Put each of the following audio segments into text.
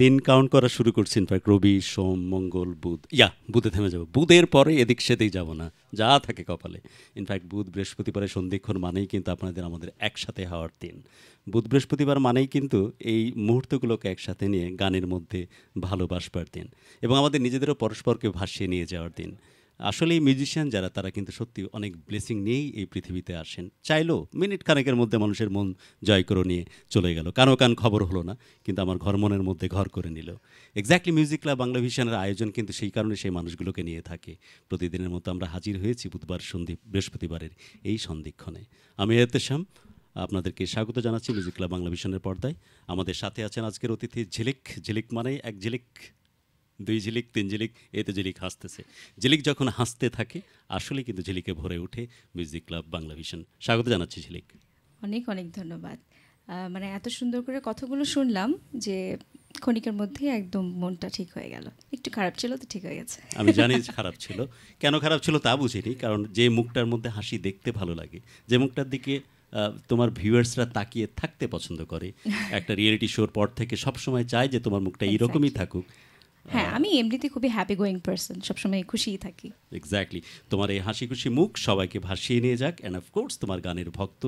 দিন কাউন্ট করা শুরু করছি। ইনফ্যাক্ট রবি, সোম, মঙ্গল, বুধ, বুধে থেমে যাবো। বুধের পরে এদিক সেদিক যাব না, যা থাকে কপালে। ইনফ্যাক্ট বুধ বৃহস্পতিবারের সন্ধিক্ষণ মানেই কিন্তু আমাদের একসাথে হওয়ার দিন। বুধ বৃহস্পতিবার মানেই কিন্তু এই মুহূর্তগুলোকে একসাথে নিয়ে গানের মধ্যে ভালোবাসবার দিন, এবং আমাদের নিজেদেরও পরস্পরকে ভাসিয়ে নিয়ে যাওয়ার দিন। আসলে এই মিউজিশিয়ান যারা, তারা কিন্তু সত্যি অনেক ব্লেসিং নিয়েই এই পৃথিবীতে আসেন। চাইলো মিনিট খানেকের মধ্যে মানুষের মন জয় করে নিয়ে চলে গেল, কান খবর হলো না, কিন্তু আমার ঘর মনের মধ্যে ঘর করে নিল। এক্স্যাক্টলি মিউজিক ক্লাব বাংলা ভিশনের আয়োজন কিন্তু সেই কারণে সেই মানুষগুলোকে নিয়ে থাকে। প্রতিদিনের মতো আমরা হাজির হয়েছি বুধবার বৃহস্পতিবারের এই সন্ধিক্ষণে। আমি এতেশাম আপনাদেরকে স্বাগত জানাচ্ছি মিউজিক ক্লাব বাংলা ভিশনের পর্দায়। আমাদের সাথে আছেন আজকের অতিথি ঝিলিক। ঝিলিক মানে এক ঝিলিক, দুই ঝিলিক, তিন ঝিলিক, এতে ঝিলিক হাসতেছে। ঝিলিক যখন হাসতে থাকে আসলে কিন্তু ঝিলিকে ভরে ওঠে মিউজিক ক্লাব বাংলা ভিশন। স্বাগত জানাচ্ছি ঝিলিক। অনেক অনেক ধন্যবাদ। মানে এত সুন্দর করে কথাগুলো শুনলাম যে ক্ষণিকের মধ্যে একদম মনটা ঠিক হয়ে গেল। একটু খারাপ ছিল তো ঠিক হয়ে গেছে। আমি জানি খারাপ ছিল, কেন খারাপ ছিল তা বুঝিনি, কারণ যে মুখটার মধ্যে হাসি দেখতে ভালো লাগে, যে মুখটার দিকে তোমার ভিউয়ার্সরা তাকিয়ে থাকতে পছন্দ করে, একটা রিয়েলিটি শোর পর থেকে সবসময় চায় যে তোমার মুখটা এইরকমই থাকুক। হ্যাঁ, আমি এমনিতে খুবই হ্যাপি গোয়িং পারসন, সবসময় খুশিই থাকি। এক্স্যাক্টলি, তোমার এই হাসি খুশি মুখ সবাইকে ভাসিয়ে নিয়ে যাক। অ্যান্ড অফকোর্স তোমার গানের ভক্ত,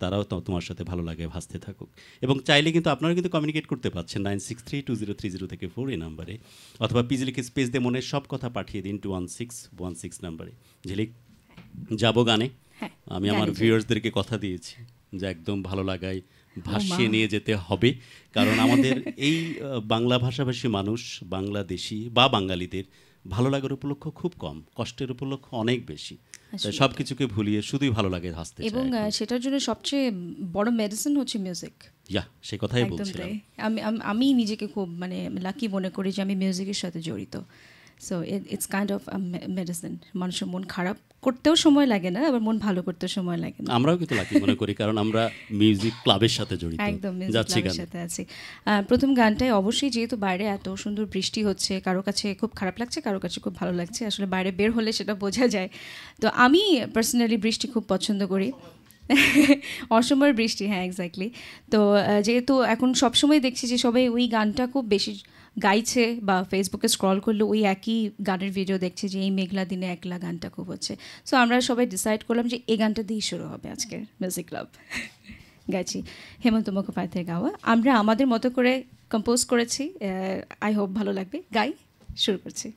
তারাও তোমার সাথে ভালো লাগে ভাসতে থাকুক। এবং চাইলে কিন্তু আপনারা কিন্তু কমিউনিকেট করতে পারছেন 96320330 থেকে 4 এই নাম্বারে, অথবা পিজি লিখে স্পেস দিয়ে মনের সব কথা পাঠিয়ে দিন 21616 নাম্বারে। ঝিলিক, যাবো গানে। আমি আমার ভিউয়ার্সদেরকে কথা দিয়েছি যে একদম ভালো লাগায় ভাসিয়ে নিয়ে যেতে হবে, কারণ আমাদের এই বাংলা ভাষাভাষী মানুষ, বাংলাদেশি বা বাঙালিদের ভালো লাগার উপলক্ষ খুব কম, কষ্টের উপলক্ষ অনেক বেশি। তাই সব কিছুকে ভুলিয়ে শুধুই ভালো লাগে, হাসতে চাই। এবং সেটার জন্য সবচেয়ে বড় মেডিসিন হচ্ছে মিউজিক। সে কথাই বলছিলাম। আমি নিজেকে খুব মানে লাকি মনে করি যে আমি মিউজিকের সাথে জড়িত। So it's kind of medicine. মানুষের মন খারাপ করতেও সময় লাগে না, আবার মন ভালো করতেও সময় লাগে না। আমরাও কিন্তু লাকি মনে করি, কারণ আমরা মিউজিক ক্লাবের সাথে জড়িত। একদম মিউজিক ক্লাবের সাথে আছি। প্রথম গানটায় অবশ্যই, যেহেতু বাইরে এত সুন্দর বৃষ্টি হচ্ছে, কারো কাছে খুব খারাপ লাগছে, কারো কাছে খুব ভালো লাগছে, আসলে বাইরে বের হলে সেটা বোঝা যায়। তো আমি পার্সোনালি বৃষ্টি খুব পছন্দ করি, অসময়ের বৃষ্টি। হ্যাঁ, এক্স্যাক্টলি। তো যেহেতু এখন সবসময় দেখছি যে সবাই ওই গানটা খুব বেশি গাইছে, বা ফেসবুকে স্ক্রল করলে ওই একই গানের ভিডিও দেখছে যে এই মেঘলা দিনে একলা গানটা খুব হচ্ছে। সো আমরা সবাই ডিসাইড করলাম যে এই গানটা দিয়েই শুরু হবে আজকের মিউজিক ক্লাব। গাইছি হেমন্ত মুখোপাধ্যায়ের গাওয়া, আমরা আমাদের মতো করে কম্পোজ করেছি। আই হোপ ভালো লাগবে। গাই, শুরু করছি।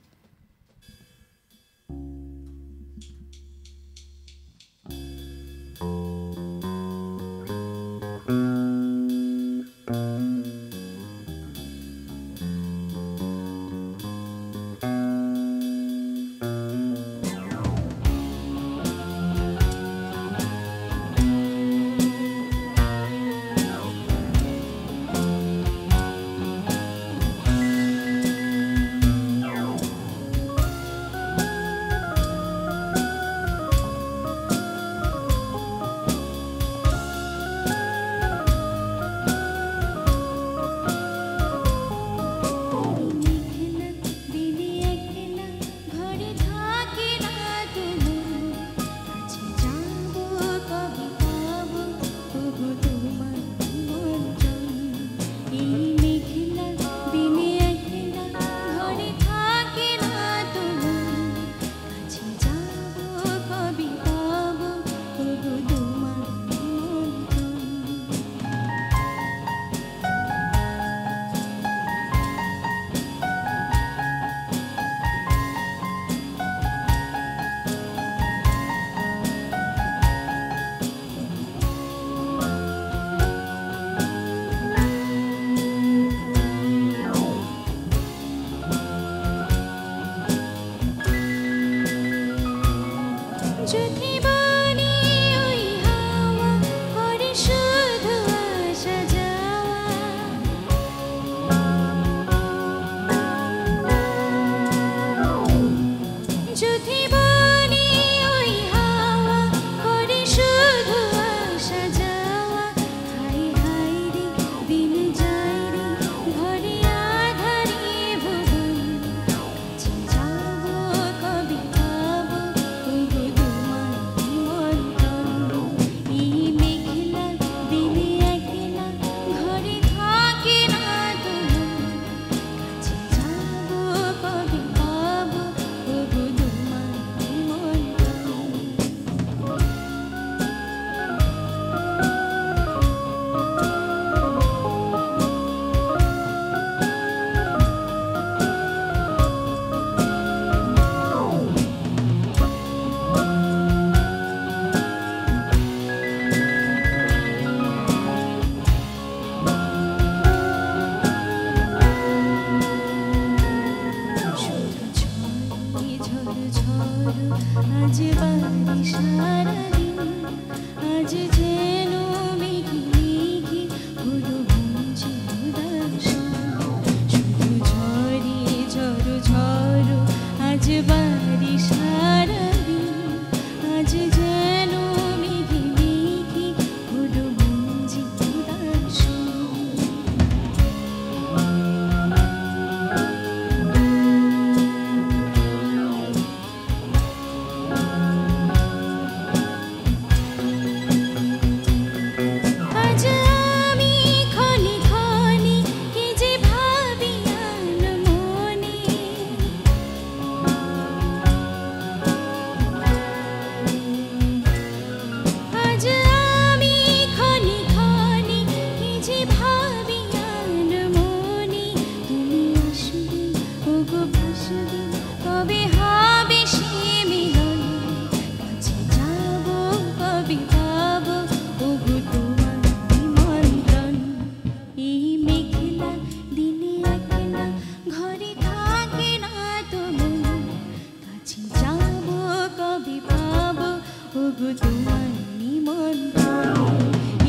তোমার নিমন্ত্রণ।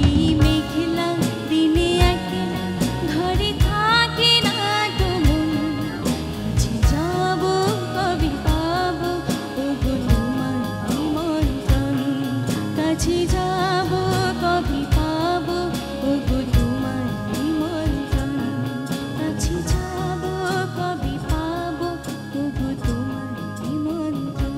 এই মেঘলা দিনে একলা ঘরে থাকে না তো মন, কাছে যাব কবে পাব ওগো তোমার নিমন্ত্রণ, কাছে যাব কবে পাব ওগো তোমার নিমন্ত্রণ, কাছে যাব কবে পাব ওগো তোমার নিমন্ত্রণ।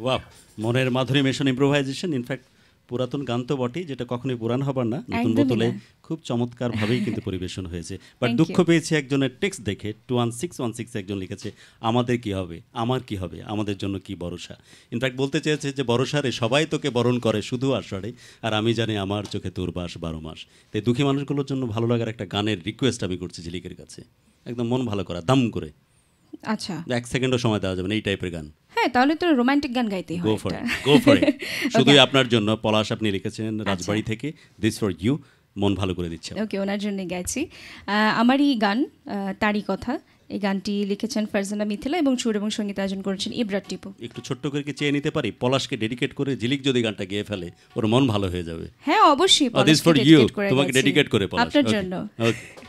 ওয়াও, মনের মাধুরী মেশন ইম্প্রোভাইজেশন। ইনফ্যাক্ট পুরাতন গান তো বটেই, যেটা কখনোই পুরান হবার না, নতুন একদমই বোতলে না। খুব চমৎকারভাবেই কিন্তু পরিবেশন হয়েছে। বাট Thank দুঃখ you. পেয়েছি একজনের টেক্সট দেখে, 21616 একজন লিখেছে, আমাদের কি হবে, আমার কি হবে, আমাদের জন্য কি ভরসা। ইনফ্যাক্ট বলতে চেয়েছে যে ভরসারে সবাই তোকে বরণ করে শুধু আষাঢ়ে, আর আমি জানি আমার চোখে তোর বাস 12 মাস। তাই দুঃখী মানুষগুলোর জন্য ভালো লাগার একটা গানের রিকোয়েস্ট আমি করছি ঝিলিকের কাছে, একদম মন ভালো করা, দাম করে, আচ্ছা, 1 সেকেন্ডও সময় দেওয়া যাবে না, এই টাইপের গান। হ্যাঁ, তাহলে তো রোমান্টিক গান গাইতেই হয় গো ফর একটা। ইট, গো ফর ইট। শুধুই আপনার জন্য পলাশ আপনি লিখেছেন রাজবাড়ি থেকে, দিস ফর ইউ, মন ভালো করে দিচ্ছে। ওকে, ওনার জন্য গাইছি। আমারই গান, তারই কথা। এই গানটি লিখেছেন ফারজানা মিথিলা এবং সুর এবং সঙ্গীত আয়োজন করেছেন ইব্রাত টিপু। একটু ছোট্ট করে কি চেয়ে নিতে পারি, পলাশকে ডেডিকেট করে ঝিলিক যদি গানটা গেয়ে ফেলে ওর মন ভালো হয়ে যাবে। হ্যাঁ, অবশ্যই দিস পলাশকে ফর ইউ, dedicate করে তোমাকে গাইছি। ডেডিকেট করে পলাশ, আপনার জন্য। ওকে।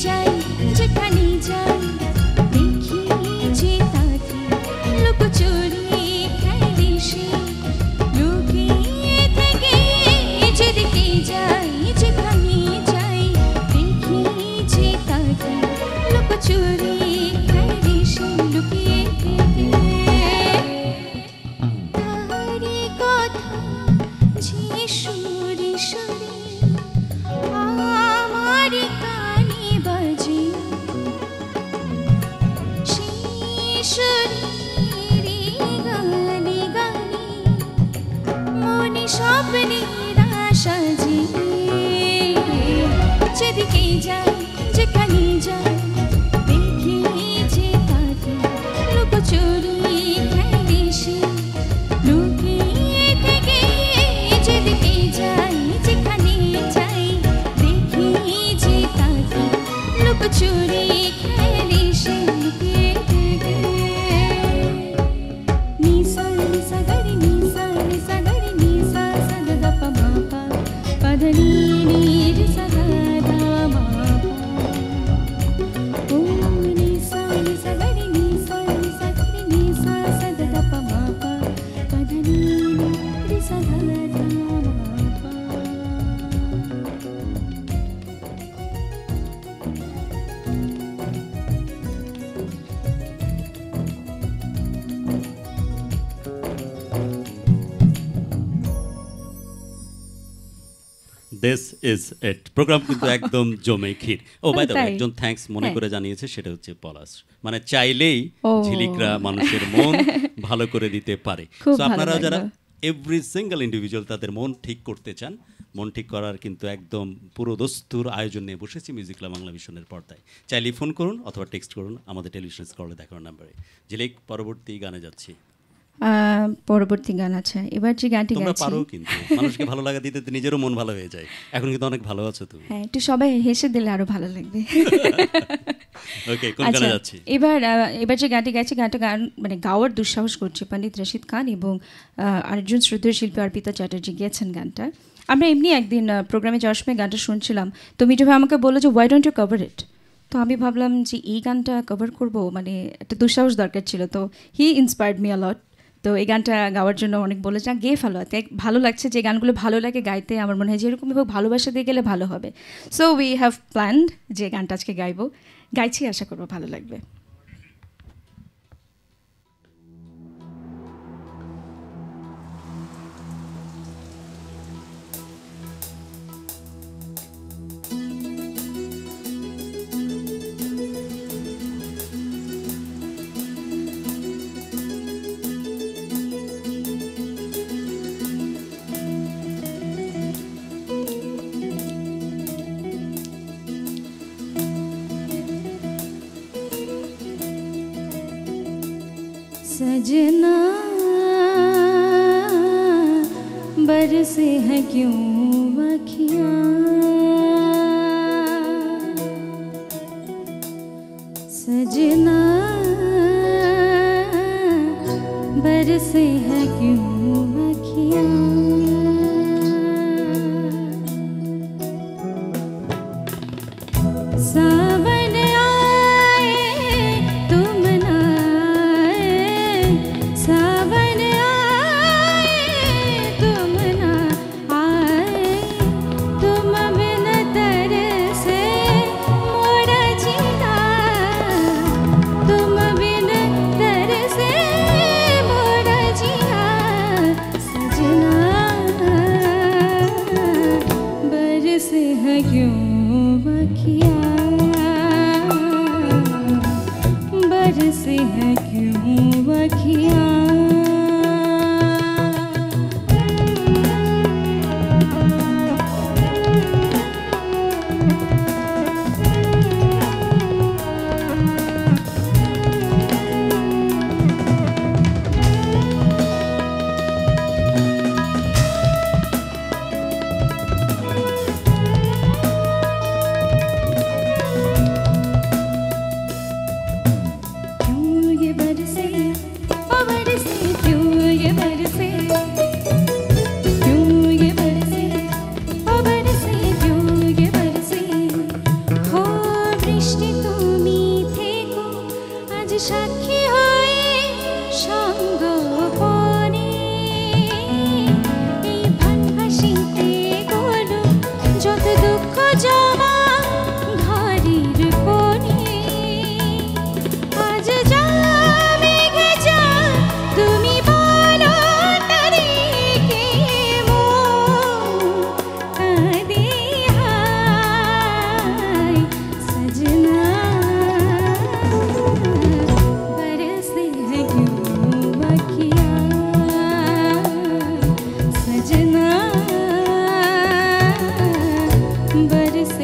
যাই যেখানে যাই দেখি যে তাকে লুকোচুরি খেলে সে লুকিয়ে থেকে যেদিকে যাই যেখানে যাই দেখি যে তাকে লুকোচুরি খেলে সে লুকিয়ে থেকে তারি কথা যে সুরে সুরে আমার কানে বাজে সেই সুরেরই গানে গানে মনে স্বপ্নের আশা যে যেদিকে যাই যেখানে যাই দেখি যে তাকে লুকোচুরি খেলে সে লুকিয়ে থেকে যেদিকে যাই যেখানে যাই দেখি যে তাকে লুকোচুরি খেলে সে লুকিয়ে থেকে নিসা নিসা গরি নিসা নিসা গরি নিসা সদা দপ মা পা পদনি নি রে সদা দা মা পা ও নিসা নিসা গরি নিসা নিসা গরি নিসা সদা দপ মা পা পদনি নি রে সদা দা মা পা দিস ইজ ইট প্রোগ্রাম কিন্তু একদম জমে ক্ষীর। ও বাই দ্য ওয়ে তাই? একজন থ্যাঙ্কস মনে হ্যাঁ। করে জানিয়েছে, সেটা হচ্ছে পলাশ। মানে চাইলেই ও। ঝিলিকরা মানুষের মন ভালো করে দিতে পারে। খুব So ভালো আপনারা যারা লাগলো। এভরি সিঙ্গেল ইন্ডিভিজুয়াল তাদের মন ঠিক করতে চান, মন ঠিক করার কিন্তু একদম পুরো দস্তুর আয়োজন নিয়ে বসেছি মিউজিক ক্লাব বাংলা মিশনের পর্দায়। চাইলেই ফোন করুন অথবা টেক্সট করুন আমাদের টেলিভিশন স্ক্রলে দেখানো নাম্বারে। ঝিলিক, পরবর্তী গানে যাচ্ছি। পরবর্তী গান আছে এবার যে গানটি তোমরা গাইছি পারো কিন্তু মানুষকে ভালো লাগা দিতে তো নিজেরও মন ভালো হয়ে যায়। এখন কিন্তু অনেক ভালো আছো তুমি। হ্যাঁ একটু সবাই হেসে দিলে আরো ভালো লাগবে। ওকে, কোন আচ্ছা গানে যাচ্ছি? এবার যে গানটি গাইছে গানটা মানে গাওয়ার দুঃসাহস করছে পণ্ডিত রশিদ খান এবং আরেকজন শ্রদ্ধেয় শিল্পী অর্পিতা চ্যাটার্জি গেয়েছেন গানটা। আমরা এমনি একদিন প্রোগ্রামে যাওয়ার সময় গানটা শুনছিলাম, তো মিঠু ভাই আমাকে বললো যে ওয়াই ডোন্ট ইউ কভার ইট। তো আমি ভাবলাম যে এই গানটা কভার করব, মানে একটা দুঃসাহস দরকার ছিল। তো হি ইন্সপায়ার্ড মি অলট। তো এই গানটা গাওয়ার জন্য অনেক বলেছে, গেয়ে ফেলো। ভালো লাগছে যে গানগুলো ভালো লাগে গাইতে, আমার মনে হয় যে এরকম ভালোবাসা দিয়ে গেলে ভালো হবে। সো উই হ্যাভ প্ল্যান্ড যে গানটা আজকে গাইছি, আশা করবো ভালো লাগবে। सजना बरसे है क्यों अखियाँ, सजना बरसे है क्यों अखियाँ, सावन आए तुम ना आए, सावन आए तुम ना आए, तुम बिन तरसे मोरा जीना, तुम बिन तरसे मोरा जीना, सजना बरसे है क्यों अखियाँ, बरसे है क्यों अखियाँ। क्यों ये बरसे पवन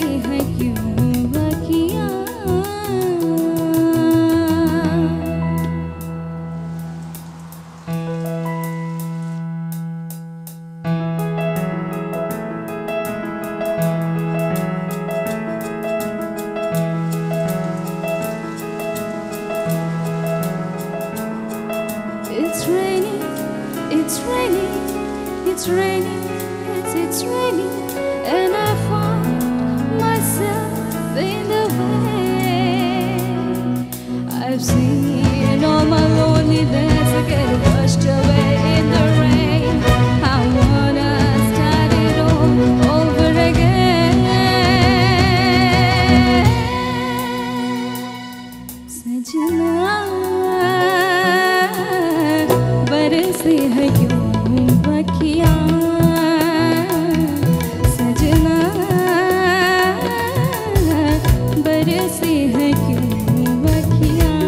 बरसती है क्यों अखियाँ It's raining, it's raining, it's raining, it's raining, and I find myself in the way. I've seen all my loneliness get washed away in the rain. I wanna start it all over again. सजना बरसे है क्यों अखियाँ सजना बरसे है क्यों अखियाँ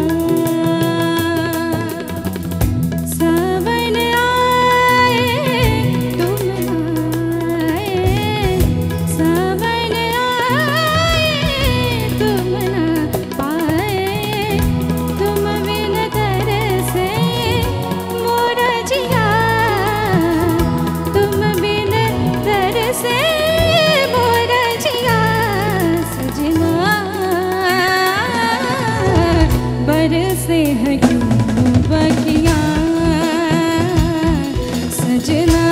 सावन आए तुम आए सावन आए तुम ना पाए तुम बिन तरसे मोरा जिया तुम बिन तरसे मोरा जिया सजना बरसे है क्यों बखियाँ सजना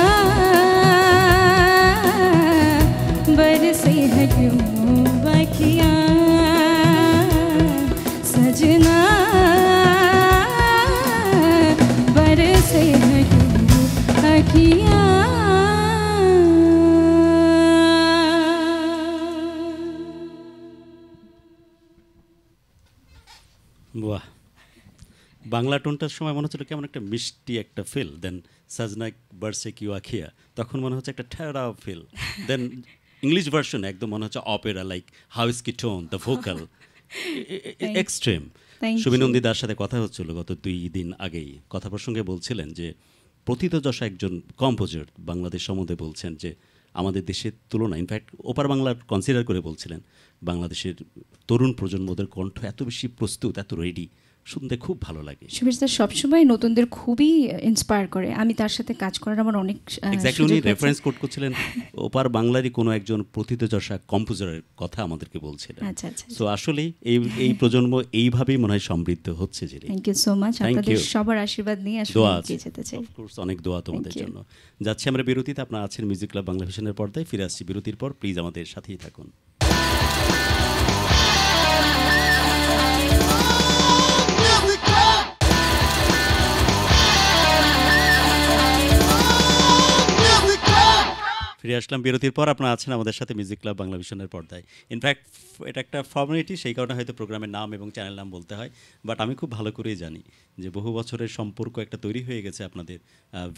बरसे है क्यों बखियाँ सजना बरसे है क्यों अखियाँ বাহ বাংলা টোনটার সময় মনে হচ্ছিল কেমন একটা মিষ্টি একটা ফিল দেন সাজনা বার্সে কিউ আখিয়া তখন মনে হচ্ছে একটা ঠেরা ফিল দেন ইংলিশ ভার্সন একদম মনে হচ্ছে অপেরা লাইক হাউ ইজ কি tone the vocal extreme Thank you. সুবিনন্দী দার সাথে কথা হচ্ছিল গত 2 দিন আগেই কথা প্রসঙ্গে বলছিলেন যে প্রথিতযশা একজন কম্পোজার বাংলাদেশ সম্বন্ধে বলছেন যে আমাদের দেশের তুলনায় ইনফ্যাক্ট ওপার বাংলার কনসিডার করে বলছিলেন বাংলাদেশের তরুণ প্রজন্মদের কণ্ঠ এত বেশি প্রস্তুত এত রেডি শুনতে খুব ভালো লাগে সুবীর স্যার সবসময় নতুনদের খুবই ইন্সপায়ার করে আমি তার সাথে কাজ করার আমার অনেক এক্স্যাক্টলি উনি সুযোগ হয়েছে। রেফারেন্স কোট করছিলেন ওপার বাংলারই কোনো একজন প্রথিতযশা কম্পোজারের কথা আমাদেরকে বলছিলেন আচ্ছা আচ্ছা সো আসলেই এই প্রজন্ম এইভাবেই মনে হয় সমৃদ্ধ হচ্ছে যে thank you so much Thank আপনাদের you. সবার আশীর্বাদ নিয়ে আসলে দোয়া এগিয়ে আছে যেতে চাই অফকোর্স অনেক দোয়া তোমাদের Thank you. জন্য যাচ্ছি আমরা বিরতিতে আপনারা আছেন মিউজিক ক্লাব বাংলা ভিশনের পর্দায় ফিরে আসছি বিরতির পর প্লিজ আমাদের সাথেই থাকুন ফিরে আসলাম বিরতির পর আপনারা আছেন আমাদের সাথে মিউজিক ক্লাব বাংলা ভিশনের পর্দায় ইনফ্যাক্ট এটা একটা ফর্মালিটি সেই কারণে হয়তো প্রোগ্রামের নাম এবং চ্যানেল নাম বলতে হয় বাট আমি খুব ভালো করেই জানি যে বহু বছরের সম্পর্ক একটা তৈরি হয়ে গেছে আপনাদের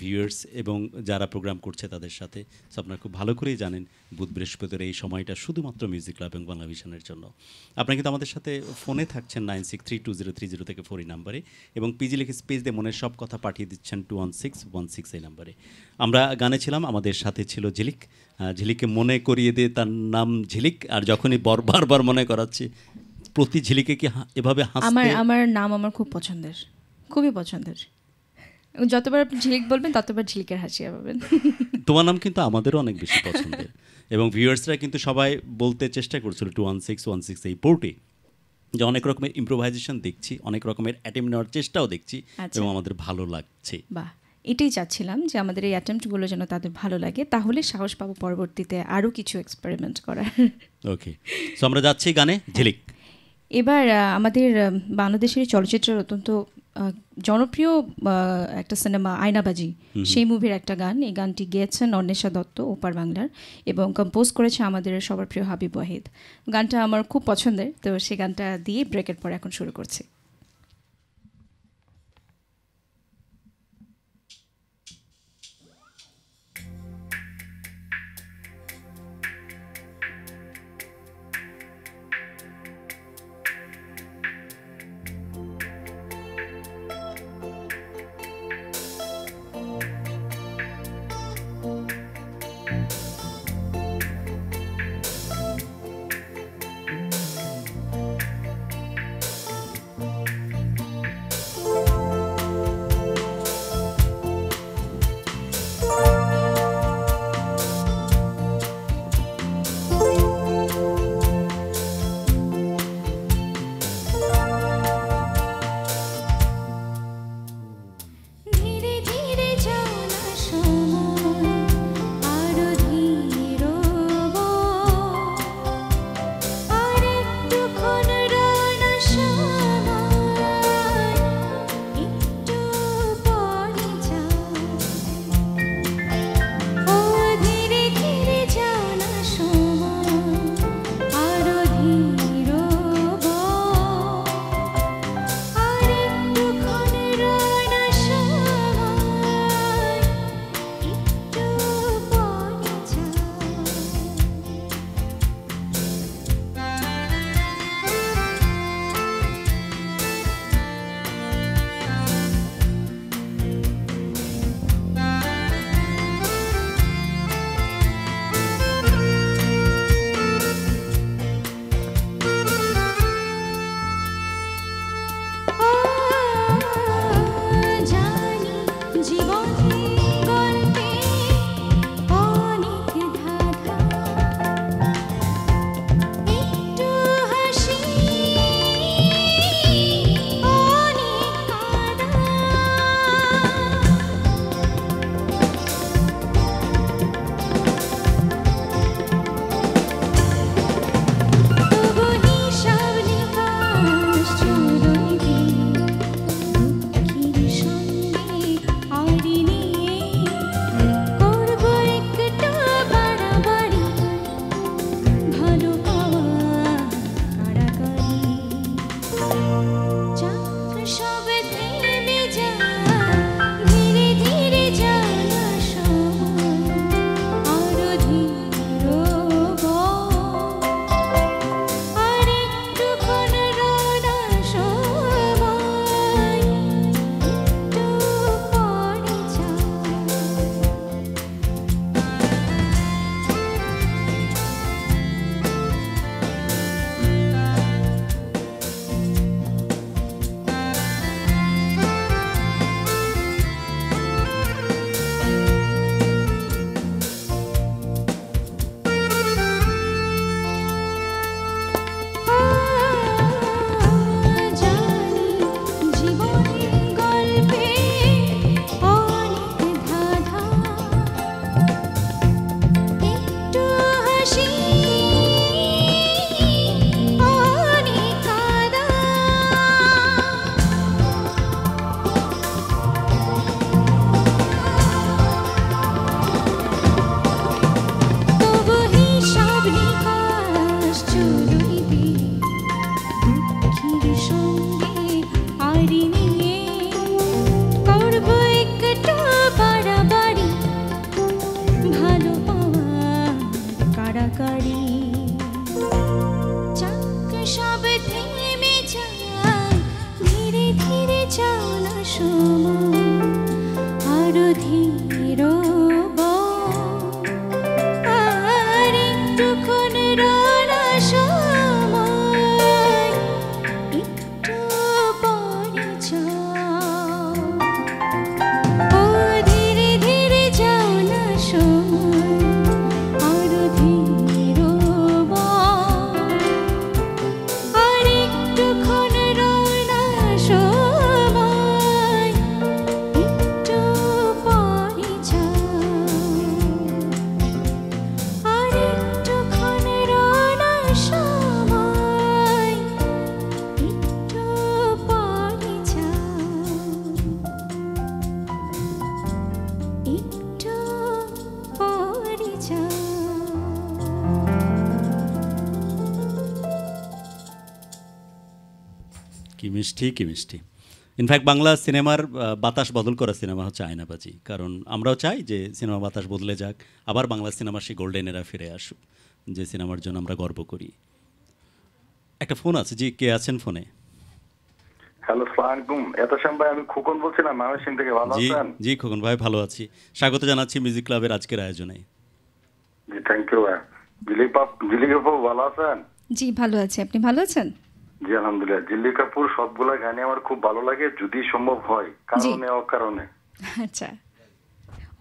ভিউয়ার্স এবং যারা প্রোগ্রাম করছে তাদের সাথে সো আপনারা খুব ভালো করেই জানেন বুধ বৃহস্পতির এই সময়টা শুধুমাত্র মিউজিক ক্লাব এবং বাংলা ভিশনের জন্য আপনারা কিন্তু আমাদের সাথে ফোনে থাকছেন 96320303 থেকে 4 নাম্বারে এবং পিজি লিখে স্পেস দিয়ে মনের সব কথা পাঠিয়ে দিচ্ছেন 21616 এই নাম্বারে আমরা গানে ছিলাম আমাদের সাথে ছিল ঝিলিক ঝিলিককে মনে করিয়ে দিয়ে তার নাম ঝিলিক আর যখনই বারবার মনে করাচ্ছি প্রতি ঝিলিকে কি এভাবে হাসতে আমার নাম আমার খুব পছন্দের খুবই পছন্দের এবং যতবার আপনি ঝিলিক বলবেন ততবার ঝিলিকের হাসি পাবেন তোমার নাম কিন্তু আমাদেরও অনেক বেশি পছন্দের এবং ভিউয়ার্সরা কিন্তু সবাই বলতে চেষ্টা করছিল 21616 এই পোর্টে যে অনেক রকমের ইম্প্রোভাইজেশন দেখছি অনেক রকমের অ্যাটেম্প নেওয়ার চেষ্টাও দেখছি আচ্ছা। এবং আমাদের ভালো লাগছে বাহ এটাই চাচ্ছিলাম যে আমাদের এই অ্যাটেম্পটগুলো যেন তাদের ভালো লাগে তাহলে সাহস পাবো পরবর্তীতে আরও কিছু এক্সপেরিমেন্ট করার ওকে সো আমরা যাচ্ছি গানে ঝিলিক এবার আমাদের বাংলাদেশের চলচ্চিত্রের অত্যন্ত জনপ্রিয় একটা সিনেমা আয়নাবাজি সেই মুভির একটা গান এই গানটি গেয়েছেন অন্বেষা দত্ত ওপার বাংলার এবং কম্পোজ করেছে আমাদের সবার প্রিয় হাবিব ওয়াহিদ গানটা আমার খুব পছন্দের তো সেই গানটা দিয়ে ব্রেকের পর এখন শুরু করছি কি মিষ্টি কি মিষ্টি। ইনফ্যাক্ট বাংলা সিনেমার বাতাস বদল করা সিনেমা হচ্ছে আয়নাবাজি, কারণ আমরাও চাই যে সিনেমা বাতাস বদলে যাক, আবার বাংলা সিনেমার সেই গোল্ডেন এরা ফিরে আসুক, যে সিনেমার জন্য আমরা গর্ব করি। একটা ফোন আছে, জি কে আছেন ফোনে? হ্যালো, সালাম আলাইকুম। এতশাম ভাই, আমি খোকন বলছিলাম ময়মনসিং থেকে। ভালো জি আছেন? জি খোকন ভাই, ভালো আছি। স্বাগত জানাচ্ছি মিউজিক ক্লাবের আজকের আয়োজনে। জি, থ্যাংক ইউ ভাই। জিলি কাপুর ভালো আছেন? জি ভালো আছি, আপনি ভালো আছেন? জি আলহামদুলিল্লাহ। জিল্লি কাপুর সবগুলা গানে আমার খুব ভালো লাগে, যদি সম্ভব হয়, কারণে অকারণে। আচ্ছা,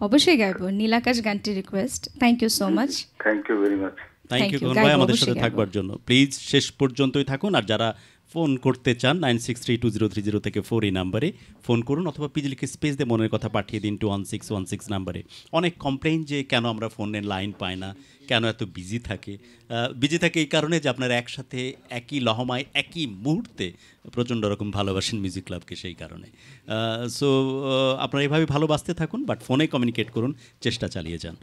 অবশ্যই গাইবো। নীলাকাশ গানটি request. Thank you so much. Thank you very much. Thank you you, Khokon গাইবো, ভাই আমাদের অবশ্যই সাথে গাইবো। থাকবার জন্য। প্লিজ শেষ পর্যন্তই থাকুন, আর যারা ফোন করতে চান 963203 থেকে 4 এই নাম্বারে ফোন করুন, অথবা পিজি লিখে স্পেস দিয়ে মনের কথা পাঠিয়ে দিন 21616 নাম্বারে। অনেক কমপ্লেইন যে কেন আমরা ফোনের লাইন পাই না, কেন এত বিজি থাকে। বিজি থাকে এই কারণে যে আপনারা একসাথে একই লহমায় একই মুহূর্তে প্রচণ্ড রকম ভালোবাসেন মিউজিক ক্লাবকে, সেই কারণে। সো আপনারা এইভাবে ভালোবাসতে থাকুন, বাট ফোনে কমিউনিকেট করুন, চেষ্টা চালিয়ে যান।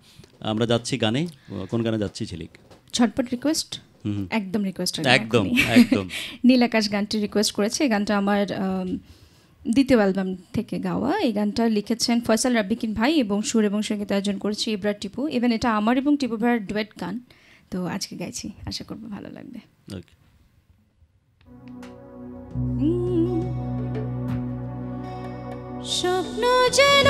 আমরা যাচ্ছি গানে। কোন গানে যাচ্ছি ঝিলিক? ঝটপট রিকোয়েস্ট, একদম রিকোয়েস্ট, একদম একদম। নীলাকাশ গানটি রিকোয়েস্ট করেছে। এই গানটা আমার দ্বিতীয় অ্যালবাম থেকে গাওয়া। এই গানটা লিখেছেন ফয়সাল রাব্বিকিন ভাই এবং সুর এবং সঙ্গীতায়োজন করেছে ইবরা টিপু। ইভেন এটা আমার এবং টিপু ভাইয়ের ডুয়েট গান। তো আজকে গাইছি, আশা করবো ভালো লাগবে। ওকে। স্বপ্ন যেন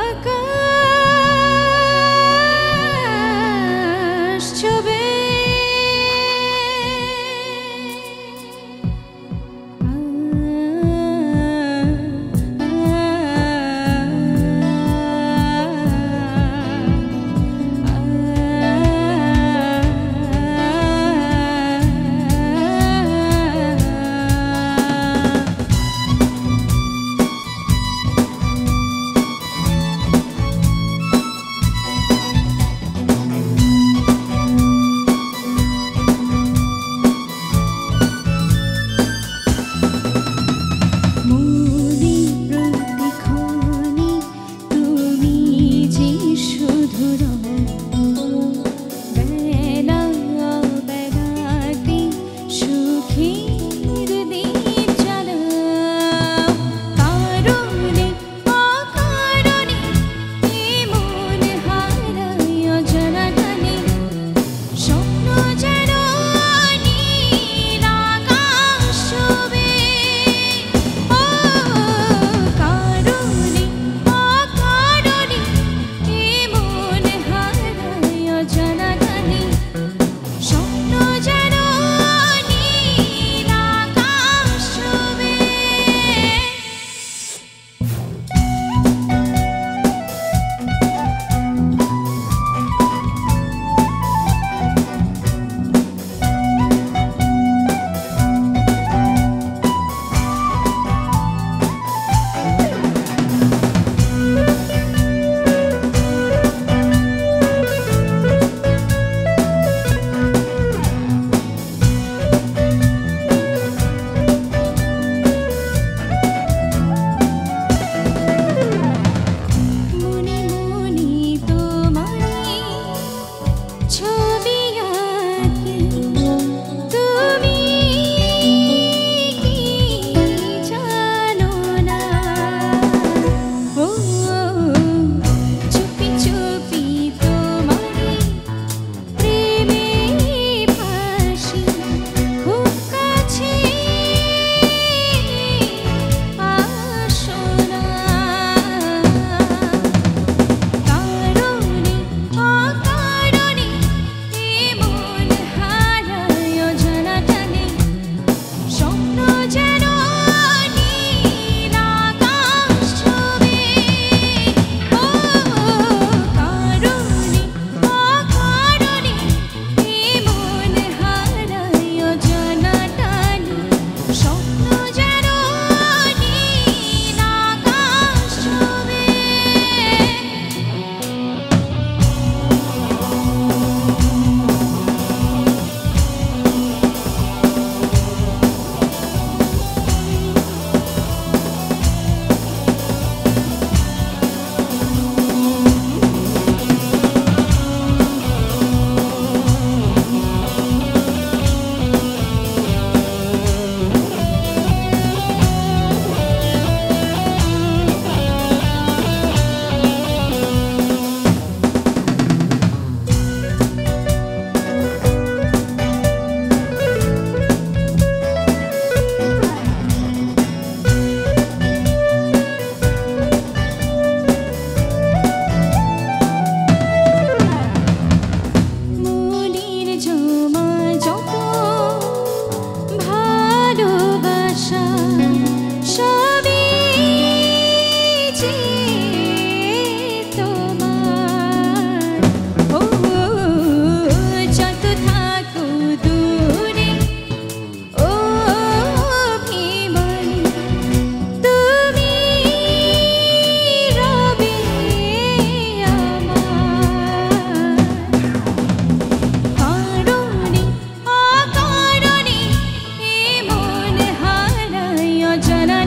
আকাশ ছবে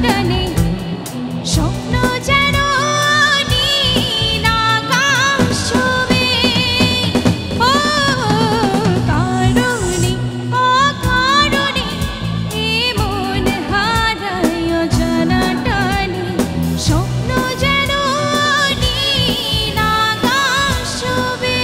ডানে স্বপ্ন যেন নীল আকাশ ছুঁবে। ও কারণে অকারণে এ মন হারায় অজানা টানে, স্বপ্ন যেন নীল আকাশ ছুঁবে।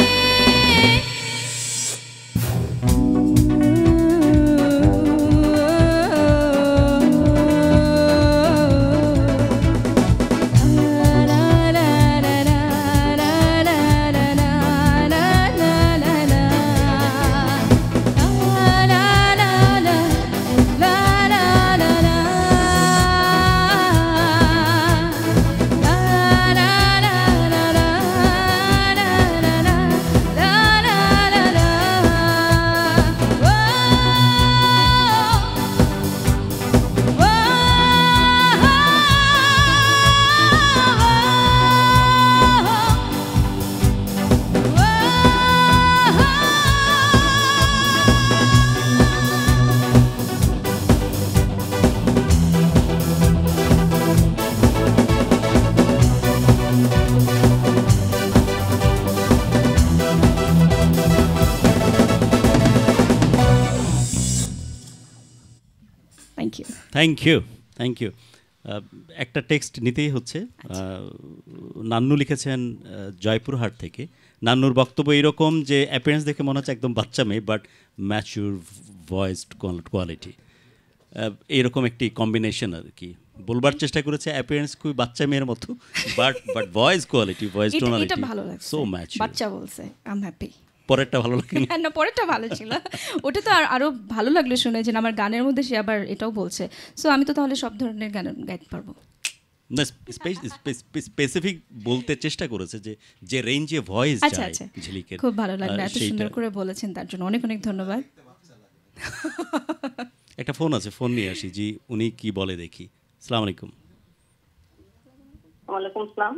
Thank you. Thank you. একটা টেক্সট নিতেই হচ্ছে। নান্নু লিখেছেন জয়পুরহাট থেকে। নান্নুর বক্তব্য এরকম যে অ্যাপিয়ারেন্স দেখে মনে হচ্ছে একদম বাচ্চা মেয়ে, বাট ম্যাচিউর ভয়েসড কোয়ালিটি, এরকম একটি কম্বিনেশন আর কি। বলবার চেষ্টা করেছে অ্যাপিয়ারেন্স খুবই বাচ্চা মেয়ের মতো, but voice quality, voice tonality ভালো লাগছে, সো ম্যাচিউর। বাচ্চা বলছে, আই এম হ্যাপি। পরেরটা ভালো লাগে না, পরেরটা ভালো ছিল। ওটা তো আরো ভালো লাগলো শুনে যে আমার গানের মধ্যে সে আবার এটাও বলছে। সো আমি তো তাহলে সব ধরনের গান গাইতে পারবো না। স্পেসিফিক বলতে চেষ্টা করেছে যে যে রেঞ্জে ভয়েস আচ্ছা যায় আচ্ছা, ঝিলিকের। খুব ভালো লাগলো, এত সেইটা। সুন্দর করে বলেছেন, তার জন্য অনেক অনেক ধন্যবাদ। একটা ফোন আছে, ফোন নিয়ে আসি। জি, উনি কি বলে দেখি। আসসালামু আলাইকুম। ওয়ালাইকুম আসসালাম।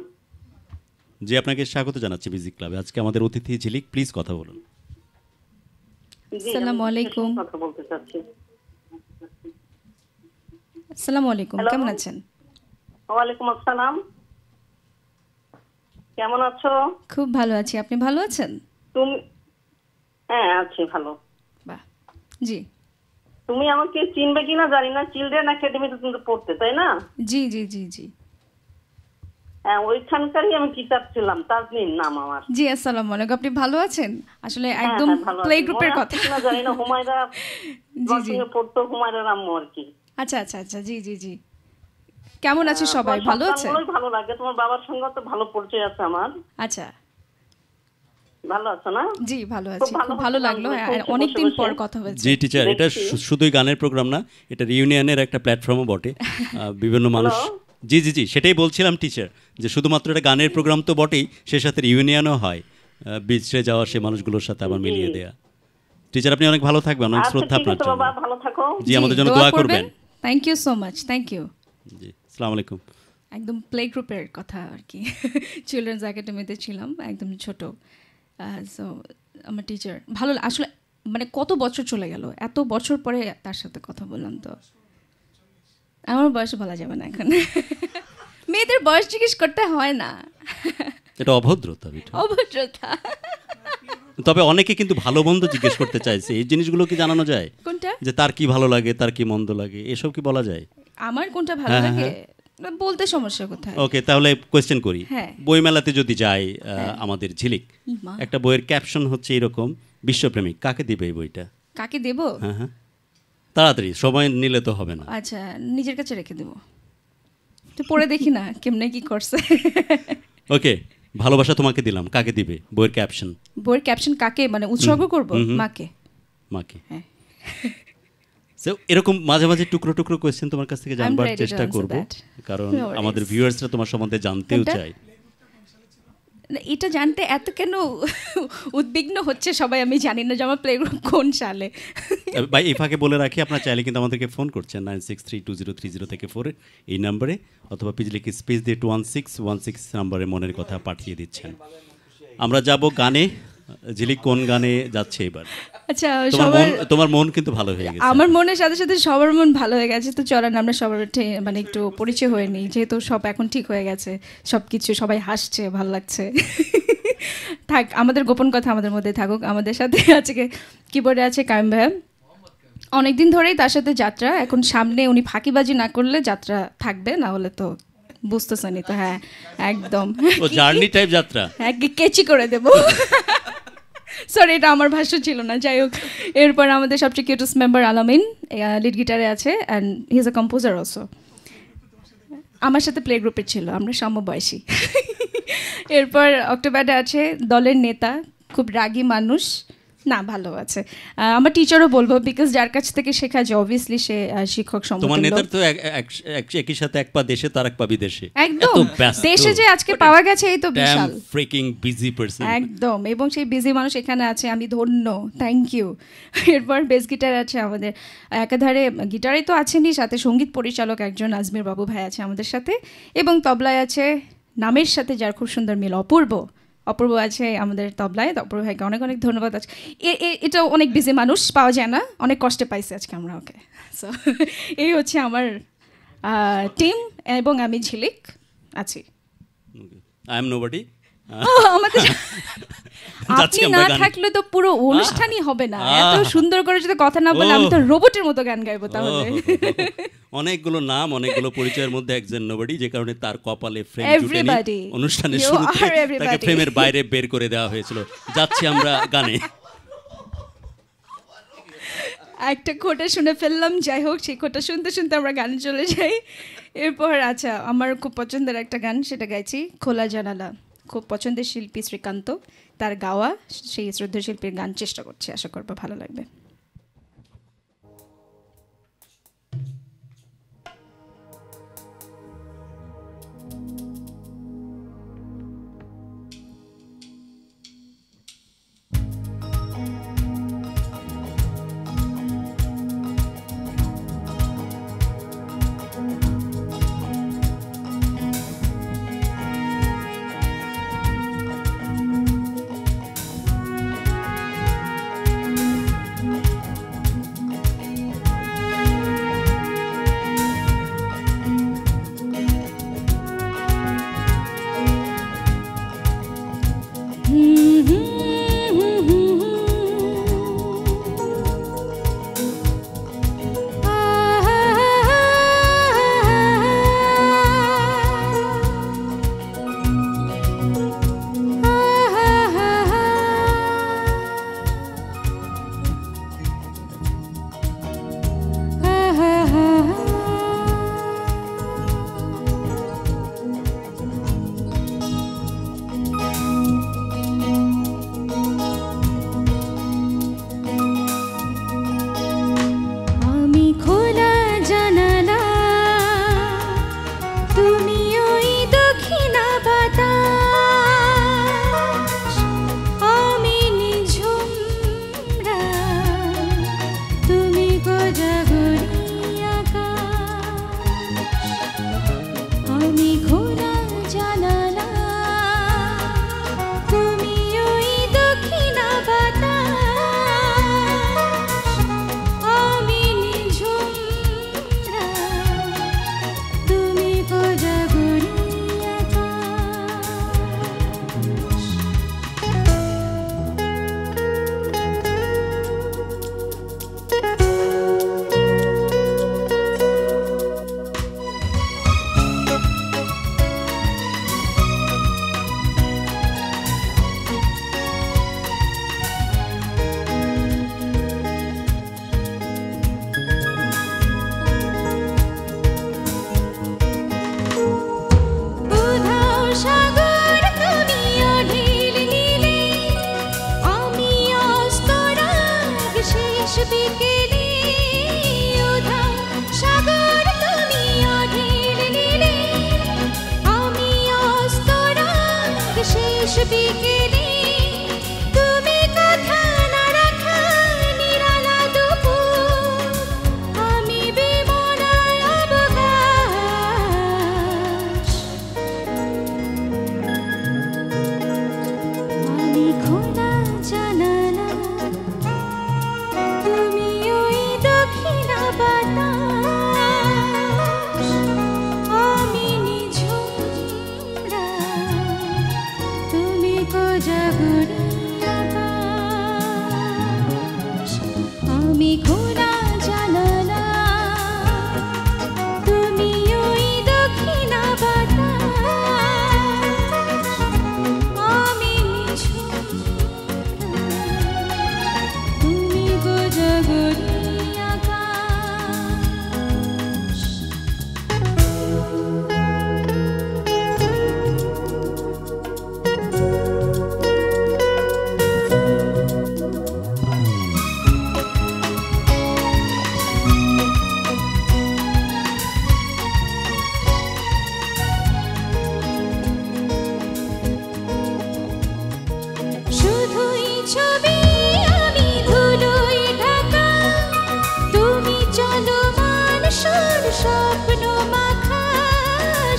জি, আপনাকে স্বাগত জানাচ্ছি মিউজিক ক্লাবে। আজকে আমাদের অতিথি ঝিলিক, প্লিজ কথা বলুন। জি, আসসালামু আমি আলাইকুম। কথা বলতে চাচ্ছি। আসসালামু আলাইকুম, হ্যালো। কেমন আছেন? ওয়ালাইকুম আসসালাম। কেমন আছো? খুব ভালো আছি, আপনি ভালো আছেন? তুমি? হ্যাঁ, আছি ভালো। বাহ, জি তুমি আমাকে চিনবে কিনা জানি না, চিলড্রেন একাডেমিতে তুমি তো পড়তে, তাই না? জি জি জি জি হ্যাঁ, ওইখানকারই আমি টিচার ছিলাম, তাজনীন নাম আমার। জি। আসসালামু আলাইকুম, আপনি ভালো আছেন? আসলে হ্যাঁ, একদম হ্যাঁ, ভালো প্লে আছি। গ্রুপের মনে কথা। আছে কিনা জানি না, হুমায়রা জি তোমার জি, সঙ্গে পড়তো, হুমায়রা আম্মু আর কি। আচ্ছা আচ্ছা আচ্ছা, জি জি জি। কেমন আছে সবাই, তোমার ভালো আছে? সন্তানগুলোই ভালো লাগে, তোমার বাবার সঙ্গে তো ভালো পরিচয় আছে আমার। আচ্ছা, ভালো আছো না? জি ভালো খুব আছি, খুব ভালো হচ্ছে লাগলো, গান শুনতে, অনেকদিন বসে পর বসে। কথা হয়েছে। জি টিচার, এটা শুধুই গানের প্রোগ্রাম না, এটা রিউনিয়নের একটা প্ল্যাটফর্মও বটে। বিভিন্ন মানুষ। জি জি জি, সেটাই বলছিলাম টিচার, যে শুধুমাত্র এটা গানের প্রোগ্রাম তো বটেই, সে সাথে রিউনিয়নও হয়, বিছড়ে যাওয়া সে মানুষগুলোর সাথে আবার মিলিয়ে দেয়া। টিচার, আপনি অনেক ভালো থাকবেন, অনেক আচ্ছা, শ্রদ্ধা ঠিক আপনার আছে জন্য। বাবা, ভালো থাকো। জি, আমাদের জন্য দোয়া করবেন। Thank you so much, thank you. জি, আসসালামু আলাইকুম। একদম প্লে গ্রুপের কথা আর কি, চিলড্রেন্স একাডেমিতে ছিলাম একদম ছোট। সো আমার টিচার ভালো, আসলে মানে কত বছর চলে গেল, এত বছর পরে তার সাথে কথা বললাম। তো আমার বয়স বলা যাবে না এখন, মেয়েদের বয়স জিজ্ঞেস করতে হয় না, এটা অভদ্রতা, অভদ্রতা। তবে অনেকে কিন্তু ভালো মন্দ জিজ্ঞেস করতে চাইছে, এই জিনিসগুলো কি জানানো যায়? কোনটা? যে তার কি ভালো লাগে, তার কি মন্দ লাগে, এসব কি বলা যায়? আমার কোনটা ভালো হ্যাঁ, লাগে বলতে সমস্যা কোথায়? ওকে, তাহলে কোয়েশ্চেন করি। হ্যাঁ। বইমেলাতে যদি যাই, আমাদের ঝিলিক, মা। একটা বইয়ের ক্যাপশন হচ্ছে এরকম, বিশ্বপ্রেমিক, কাকে দিবে এই বইটা? কাকে দেব? হ্যাঁ হ্যাঁ, তাড়াতাড়ি, সময় নিলে তো হবে না। আচ্ছা, নিজের কাছে রেখে দেবো, তো পড়ে দেখি না কেমনে কি করছে। ওকে, ভালোবাসা তোমাকে দিলাম, কাকে দিবে বইয়ের ক্যাপশন? বইয়ের ক্যাপশন কাকে, মানে উৎসর্গ করব? মাকে। মাকে। হ্যাঁ। সো এরকম মাঝে মাঝে টুকরো টুকরো কোয়েশ্চেন তোমার কাছ থেকে জানবার ready to চেষ্টা answer করব, that. কারণ No worries. আমাদের ভিউয়ার্সরা তোমার সম্বন্ধে জানতেও কোনটা? চায়। না, এটা জানতে এত কেন উদ্বিগ্ন হচ্ছে সবাই, আমি জানি না যে আমার প্লে গ্রুপ কোন সালে। ভাই, এই ফাঁকে বলে রাখি, আপনার চাইলে কিন্তু আমাদেরকে ফোন করছেন 96320303 থেকে 4 এই নাম্বারে, অথবা পিজলিকে স্পেস দিয়ে 21616 নাম্বারে মনের কথা পাঠিয়ে দিচ্ছেন। আমরা যাব গানে। ঝিলিক কোন গানে যাচ্ছে এবার? আচ্ছা তোমার মন কিন্তু ভালো হয়ে গেছে। আমার মনের সাথে সাথে সবার মন ভালো হয়ে গেছে। তো চলেন আমরা সবার মানে একটু পরিচয় হয়ে নিই, যেহেতু সব এখন ঠিক হয়ে গেছে, সব কিছু সবাই হাসছে, ভালো লাগছে। থাক, আমাদের গোপন কথা আমাদের মধ্যে থাকুক। আমাদের সাথে আজকে কিবোর্ডে আছে কায়েম ভাইয়া, অনেকদিন ধরেই তার সাথে যাত্রা। এখন সামনে উনি ফাঁকিবাজি না করলে যাত্রা থাকবে, না হলে তো বুঝতেছেনই তো। হ্যাঁ একদম জার্নি টাইপ যাত্রা, হ্যাঁ কেচি করে দেবো। সরি, এটা আমার ভাষ্য ছিল না। যাই হোক, এরপর আমাদের সবচেয়ে কিউটেস্ট মেম্বার আলামিন লিড গিটারে আছে, and he is a composer also. আমার সাথে প্লে গ্রুপের ছিল, আমরা সমবয়সী। এরপর অক্টোবরে আছে দলের নেতা, খুব রাগী মানুষ, না ভালো আছে। আমার টিচারও বলবো, বিকজ যার কাছ থেকে শেখা যায় অবভিয়াসলি সে শিক্ষক সমতুল্য। তোমার নেতার তো একই সাথে এক পা দেশে তার এক পা বিদেশে, একদম দেশে যে আজকে পাওয়া গেছে এই তো বিশাল ফ্রিকিং বিজি পারসন একদম। এবং সেই বিজি মানুষ এখানে আছে, আমি ধন্য, থ্যাংক ইউ। এরপর বেস গিটার আছে আমাদের, একাধারে গিটারে তো আছেনই, সাথে সঙ্গীত পরিচালক একজন আজমির বাবু ভাই আছে আমাদের সাথে, এবং তবলায় আছে নামের সাথে যার খুব সুন্দর মিল, অপূর্ব আছে আমাদের তবলায়। অপূর্ব ভাইকে অনেক অনেক ধন্যবাদ। আছে এটা অনেক বিজি মানুষ, পাওয়া যায় না, অনেক কষ্টে পাইছে আজকে আমরা ওকে। সো এই হচ্ছে আমার টিম, এবং আমি ঝিলিক আছি। I am nobody. আমাদের আপনি না থাকলে তো পুরো অনুষ্ঠানই হবে না। এত সুন্দর করে যদি কথা না বলে আমি তো রোবটের মতো গান গাইবো তাহলে। অনেকগুলো নাম, অনেকগুলো পরিচয়ের মধ্যে একজন নোবডি, যে কারণে তার কপালে ফ্রেম জুটেনি। অনুষ্ঠানের শুরুতে তাকে ফ্রেমের বাইরে বের করে দেওয়া হয়েছিল। যাচ্ছি আমরা গানে। একটা খোটা শুনে ফেললাম, যাই হোক সেই খোটা শুনতে শুনতে আমরা গানে চলে যাই। এরপর আচ্ছা, আমার খুব পছন্দের একটা গান, সেটা গাইছি, খোলা জানালা। খুব পছন্দের শিল্পী শ্রীকান্ত, তার গাওয়া সেই শ্রদ্ধা শিল্পীর গান চেষ্টা করছি, আশা করবো ভালো লাগবে।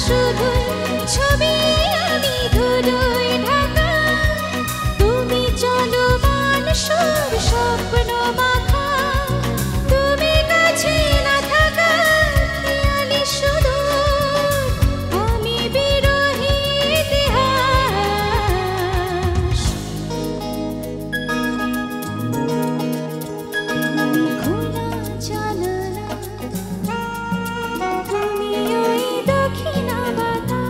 শুধু ছবি আমি ধুলোয় ঢাকা তুমি চলমান সুর স্বপ্ন মাখা তুমি কাছে না থাকা খেয়ালি শুধু আমি বিরহী ইতিহাস খোলা জানালা তুমি ওই দক্ষিণা বাতাস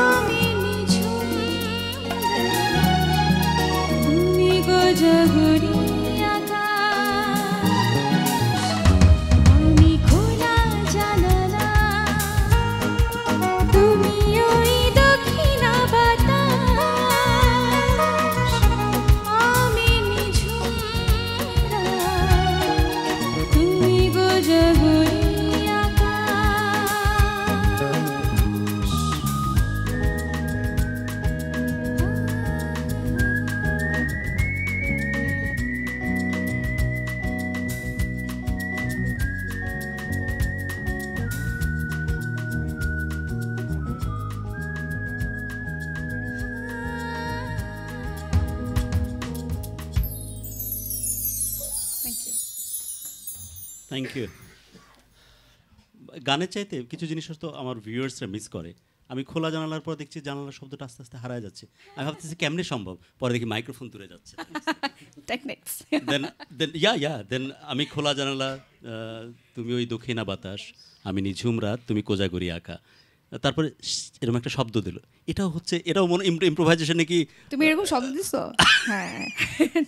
আমি নিঝুম তুমি গোজগুড়ি আকাশ আমি খোলা জানালা তুমি ওই দক্ষিণা বাতাস আমি নিঝুম তুমি গোজগুড়ি থ্যাংক ইউ। গানের চাইতে কিছু জিনিস তো আমার ভিউয়ার্সরা মিস করে। আমি খোলা জানালার পর দেখছি জানালার শব্দটা আস্তে আস্তে হারায় যাচ্ছে। আমি ভাবতেছি কেমনে সম্ভব, পরে দেখি মাইক্রোফোন দূরে যাচ্ছে। টেকনিক্স দেন আমি খোলা জানালা, তুমি ওই দক্ষিণা বাতাস, আমি নিঝুম রাত, তুমি কোজাগরি আঁকা। তারপরে এরকম একটা শব্দ দিল, এটাও মনে ইম্প্রোভাইজেশনে কি তুমি এরকম শব্দ দিছো? হ্যাঁ,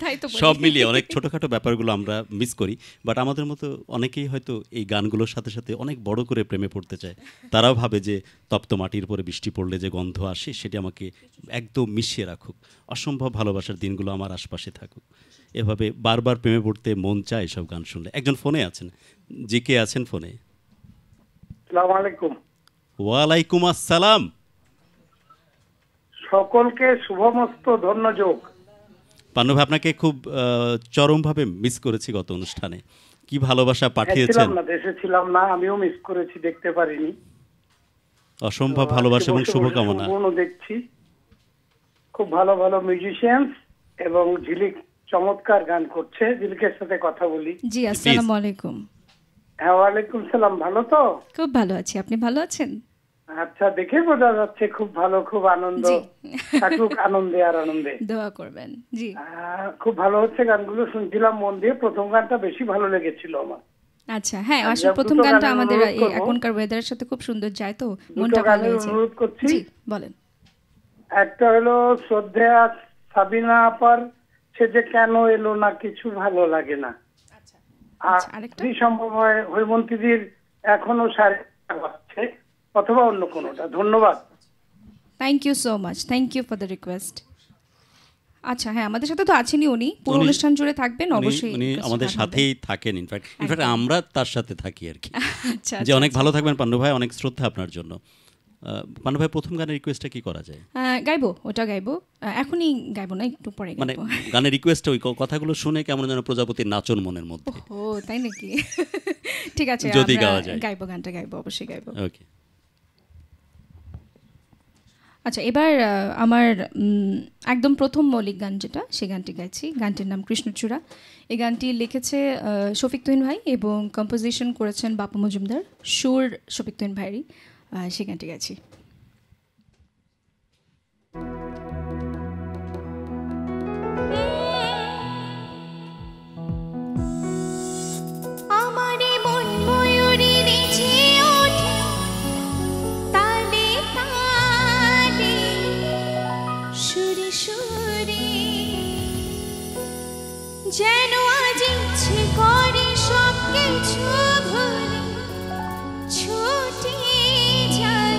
তাই তো বলি। সব মিলিয়ে অনেক ছোটোখাটো ব্যাপারগুলো আমরা মিস করি। বাট আমাদের মতো অনেকেই হয়তো এই গানগুলোর সাথে সাথে অনেক বড় করে প্রেমে পড়তে চায়। তারাও ভাবে যে তপ্ত মাটির পরে বৃষ্টি পড়লে যে গন্ধ আসে সেটি আমাকে একদম মিশিয়ে রাখুক, অসম্ভব ভালোবাসার দিনগুলো আমার আশপাশে থাকুক। এভাবে বারবার প্রেমে পড়তে মন চায় এসব গান শুনলে। একজন ফোনে আছেন, জি কে আছেন ফোনে? আসসালামু আলাইকুম। ওয়ালাইকুম আসসালাম। সকলকে শুভমস্ত ধন্যযোগ। পান্নু ভাই, আপনাকে খুব চরমভাবে মিস করেছি গত অনুষ্ঠানে। কি ভালোবাসা পাঠিয়েছেন। দেশে ছিলাম না, আমিও মিস করেছি, দেখতে পারিনি। অসম্ভব ভালোবাসা এবং শুভকামনা। দেখছি খুব ভালো ভালো মিউজিশিয়ানস এবং ঝিলিক চমৎকার গান করছে। ঝিলিকের সাথে কথা বলি। জি, আসসালামু আলাইকুম। হ্যাঁ, ওয়ালাইকুম সালাম। ভালো তো? খুব ভালো আছি, আপনি ভালো আছেন? আচ্ছা, দেখে বোঝা যাচ্ছে খুব ভালো, খুব আনন্দ। থাকুক আনন্দে আর আনন্দে, দোয়া করবেন। জি, খুব ভালো হচ্ছে গানগুলো, শুনছিলাম মন দিয়ে। প্রথম গানটা বেশি ভালো লেগেছিল আমার। আচ্ছা, হ্যাঁ, আসলে প্রথম গানটা আমাদের এই এখনকার ওয়েদারের সাথে খুব সুন্দর যায়, তো মনটা ভালো হয়েছে। অনুরোধ করছি। জি, বলেন। একটা হলো শ্রদ্ধেয়া সাবিনা আপার সে যে কেন এলো না কিছু ভালো লাগে না। যদি সম্ভব হয় হৈমন্তীদির এখনো সাড়ে বাজছে, অথবা অন্য কোনোটা। ধন্যবাদ। Thank you so much, thank you for the request. আচ্ছা, হ্যাঁ, আমাদের সাথে তো আছেনই উনি, পুরো অনুষ্ঠান জুড়ে থাকবেন অবশ্যই। উনি আমাদের সাথেই থাকেন, ইনফ্যাক্ট আমরা তার সাথে থাকি আর কি। আচ্ছা, যে অনেক ভালো থাকবেন পান্নু ভাই, অনেক শ্রদ্ধা আপনার জন্য। পান্নু ভাই, প্রথম গানের রিকোয়েস্টটা কি করা যায়? গাইবো, ওটা গাইবো, এখনই গাইবো না, একটু পরে মানে গাইবো। গানের রিকোয়েস্ট ওই কথাগুলো শুনে কেমন যেন প্রজাপতির নাচন মনের মধ্যে। ও তাই নাকি? ঠিক আছে, যদি গাওয়া যায় গাইবো, গানটা গাইবো, অবশ্যই গাইবো। ওকে। আচ্ছা, এবার আমার একদম প্রথম মৌলিক গান যেটা, সেই গানটি গাইছি। গানটির নাম কৃষ্ণচূড়া। এই গানটি লিখেছে শফিক তুহিন ভাই এবং কম্পোজিশন করেছেন বাপু মজুমদার। সুর শফিক তুহিন ভাইয়েরই। সেই গানটি গাইছি। যেন আজ ইচ্ছে করে সব কিছু ভুলে ছুটে যাই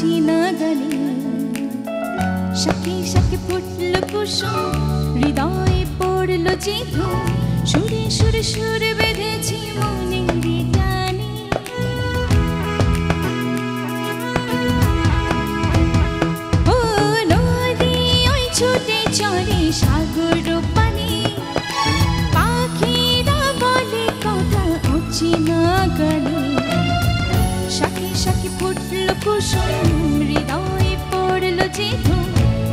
অচেনা গানে শাকে শাকে ফুটল কুসুম হৃদয়ে পড়ল যে ধুম সুরে সুরে সুর বেঁধেছি মনের টানে ও নদী ওই ছুটে চলে সাগর পানে পাখিরা বলে কথা অচেনা গানে শাকে শাকে ফুটল কুসুম হৃদয়ে পড়ল যে ধুম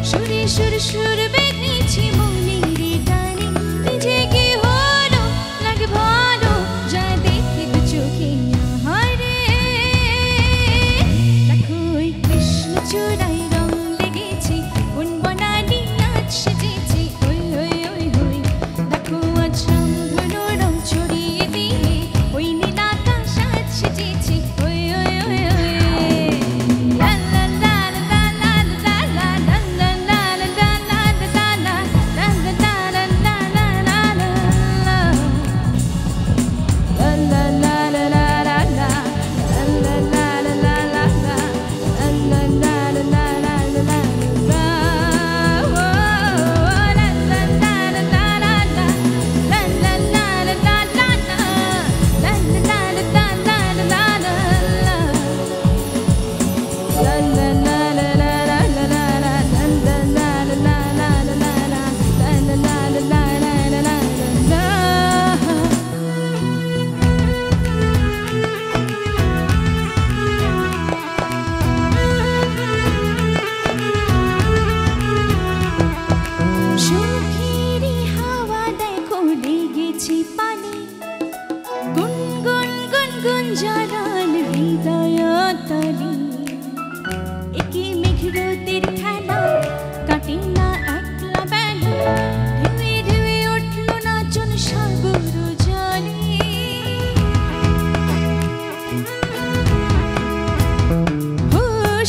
সুরে সুরে সুর বেঁধেছি মনের টানে নিজেকে হলো লাগে ভালো যা দেখে দু চোখে আহারে দেখো ওই কৃষ্ণ চূড়ায় রং লেগেছে কোন বনানি আজ সেজেছে ওই ওই ওই ওই দেখো আজ রামধনু রং ছড়িয়ে দিয়ে ওই নীল আকাশ আজ সেজেছে ওই ওই ওই ওই লা লা লা লা লা লা লা লা লা লা লা লা লা লা সুখেরি হাওয়া দেখো লেগেছে পানি গুনগুন গুনগুন জড়ান হৃদয় তলে একে মেঘরোদের খেলা কাটে না একলা বেলা ঢেউয়ে ঢেউয়ে উঠল নাচন সাগর জলে ও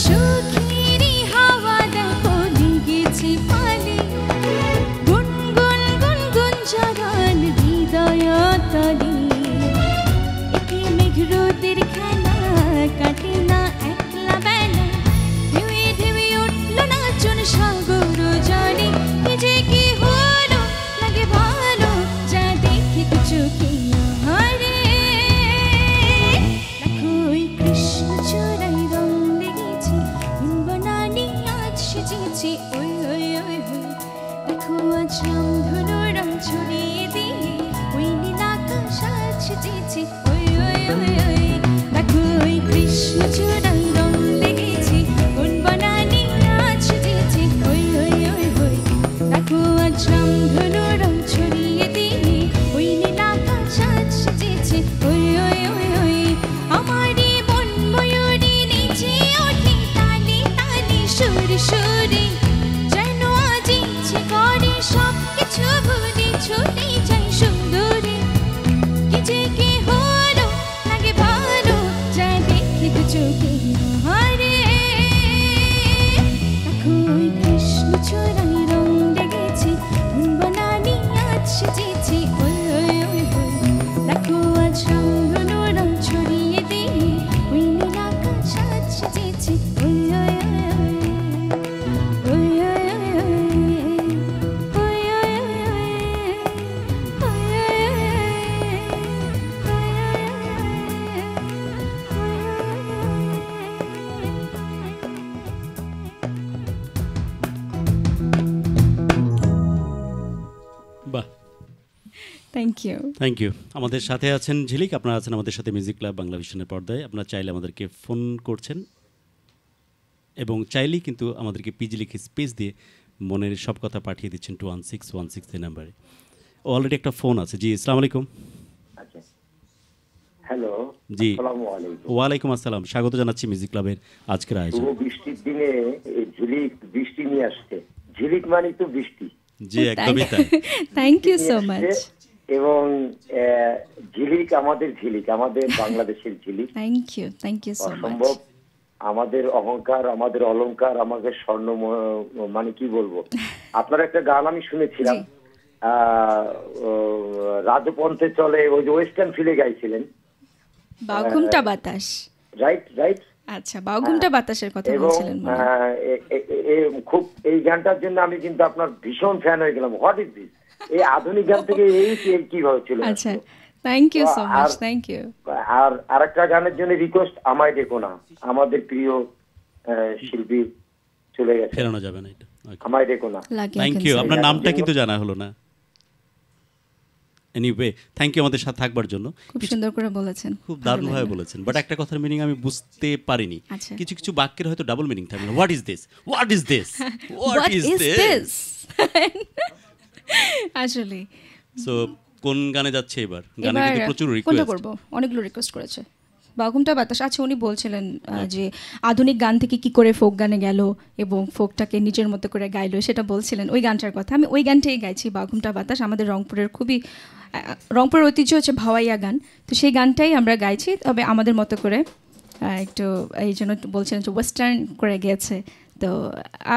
সুখেরি হাওয়া দেখো লেগেছে পানি গুনগুন গুনগুন জড়ান হৃদয় তলে একে মেঘরোদের খেলা কাটে না একলা বেলা ঢেউয়ে ঢেউয়ে উঠল নাচন সাগর জলে নিজেকে হলো লাগে ভালো যা দেখে দু চোখে আহারে দেখো ওই কৃষ্ণ চূড়ায় রং লেগেছে কোন বনানি আজ সেজেছে ওই ওই ওই ওই দেখো আজ রামধনু রং ছড়িয়ে দিয়ে ওই নীল আকাশ আজ সেজেছে ওই ওই ওই ওই দেখো ওই কৃষ্ণ চূড়ায় রং লেগেছে কোন বনানি আজ সেজেছে ওই ওই ওই ওই দেখো আজ রামধনু রং ছড়িয়ে দিয়ে ওই নীল আকাশ আজ সেজেছে ওই ওই ওই ওই আমারই মন ময়ূরী নিচে ওঠে তালে তালে সুরে সুরে যেন আজ ইচ্ছে করে সব কিছু ভুলে ছুটে যাই সুন্দরে নিজেকে হলো লাগে ভালো যা দেখে দু চোখে আহারে দেখো ওই কৃষ্ণ চূড়ায় রং লেগেছে কোন বনানি আজ সেজেছে ওই ওই ওই ওই দেখো আজ রামধনু রং ছড়িয়ে দিয়ে ওই নীল আকাশ আজ সেজেছে ওই ওই ওই ওই ওই ওই ওই বাহ, থ্যাংক ইউ থ্যাংক ইউ। আমাদের সাথে আছেন ঝিলিক, আপনারা আছেন আমাদের সাথে মিউজিক ক্লাব বাংলা ভিশনের পর্দায়। আপনারা চাইলে আমাদেরকে ফোন করছেন এবং চাইলেই কিন্তু আমাদেরকে পিজি লিখে স্পেস দিয়ে মনের সব কথা পাঠিয়ে দিচ্ছেন 21616 এই নাম্বারে। অলরেডি একটা ফোন আছে। জি, আসসালামু আলাইকুম। আচ্ছা, হ্যালো, জি, আসসালামু আলাইকুম। ওয়ালাইকুম আসসালাম। স্বাগত জানাচ্ছি মিউজিক ক্লাবের আজকের আয়োজন। শুভ বৃষ্টির দিনে এই ঝিলিক বৃষ্টি নিয়ে আসছে। ঝিলিক মানে তো বৃষ্টি। জি, একদমই তাই। Thank you so much. এবং ঝিলিক আমাদের বাংলাদেশের Jhilik. Thank you so much. অসম্ভব আমাদের অহংকার, আমাদের অলংকার, আমাদের স্বর্ণ, মানে কি বলবো। আপনার একটা গান আমি শুনেছিলাম, রাজপন্থে চলে, ওই যে ওয়েস্টার্ন ফিলে গাইছিলেন, বাঘুমটা বাতাস। Right right. আচ্ছা, বাউঘুমটা বাতাসের কথা এবং বলছিলেন মনে হয়। খুব এই গানটার জন্য আমি কিন্তু আপনার ভীষণ ফ্যান হয়ে গেলাম। হোয়াট ইজ দিস, এই আধুনিক গান থেকে এই কিভাবে ছিল। আচ্ছা, thank you so much, thank you. আর আরেকটা গানের জন্য রিকোয়েস্ট, আমায় দেখো না, আমাদের প্রিয় শিল্পী চলে গেছে, ফেরানো যাবে না এটা। আমায় দেখো না। Thank you. আপনার নামটা কিন্তু জানা হলো না। এনিওয়ে, থ্যাংক ইউ আমাদের সাথে থাকবার জন্য। খুব সুন্দর করে বলেছেন, খুব দারুণভাবে বলেছেন, বাট একটা কথার মিনিং আমি বুঝতে পারিনি। কিছু কিছু বাক্যের হয়তো ডাবল মিনিং থাকবে। What is this, what is this, what is this. আসলে সো কোন গানে যাচ্ছে এবার? গানে কিন্তু প্রচুর কোনটা রিকোয়েস্ট। করব? অনেকগুলো রিকোয়েস্ট করেছে। বাউঘুমটা বাতাস। আচ্ছা, উনি বলছিলেন যে আধুনিক গান থেকে কি করে ফোক গানে গেল এবং ফোকটাকে নিজের মতো করে গাইলো, সেটা বলছিলেন। ওই গানটার কথা আমি ওই গানটাই গাইছি, বাউঘুমটা বাতাস। আমাদের রংপুরের রংপুরের ঐতিহ্য হচ্ছে ভাওয়াইয়া গান, তো সেই গানটাই আমরা গাইছি, তবে আমাদের মতো করে একটু, এই জন্য বলছিলেন যে ওয়েস্টার্ন করে গিয়েছে। তো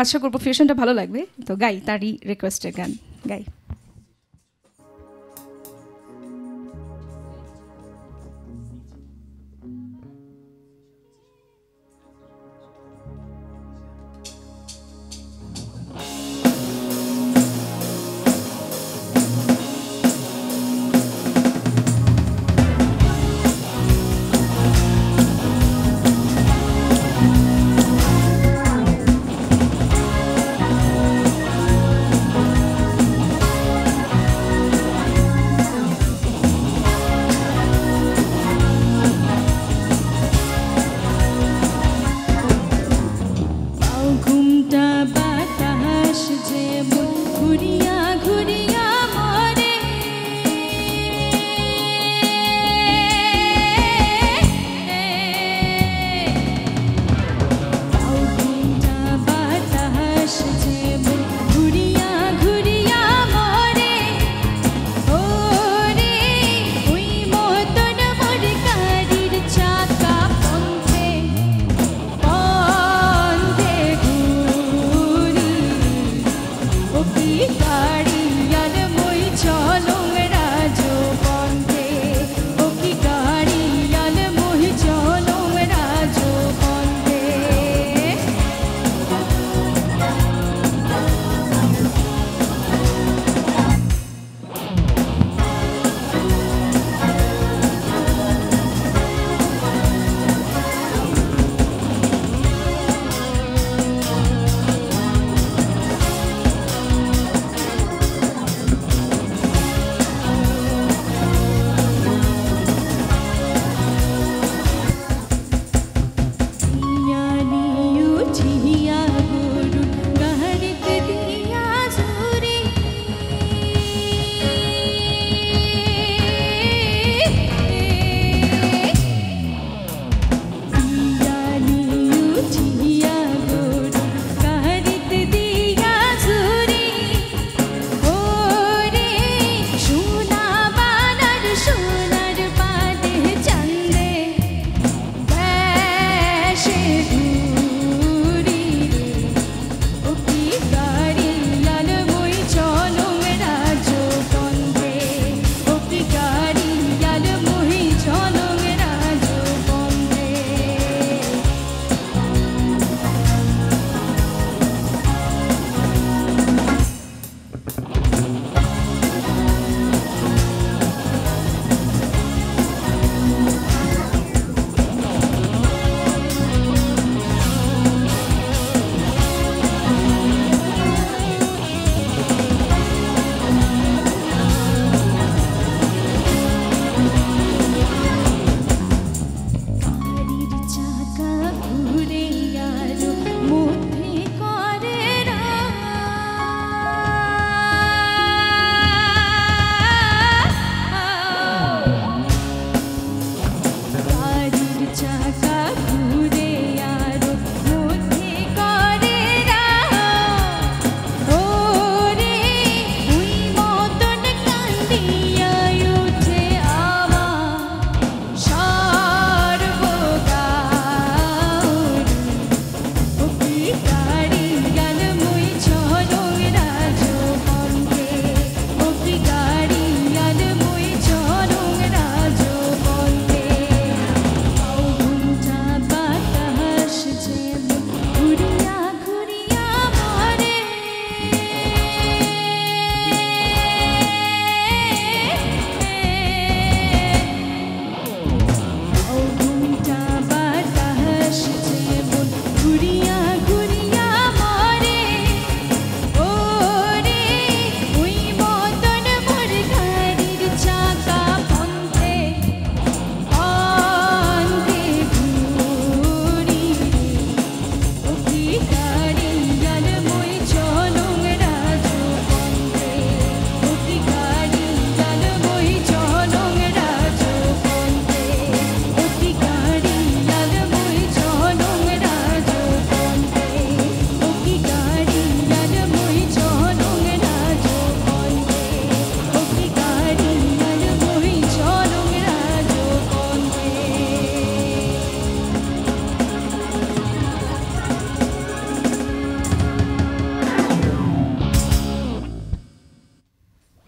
আশা করবো ফিউশনটা ভালো লাগবে, তো গাই তারই রিকোয়েস্টের গান গাই।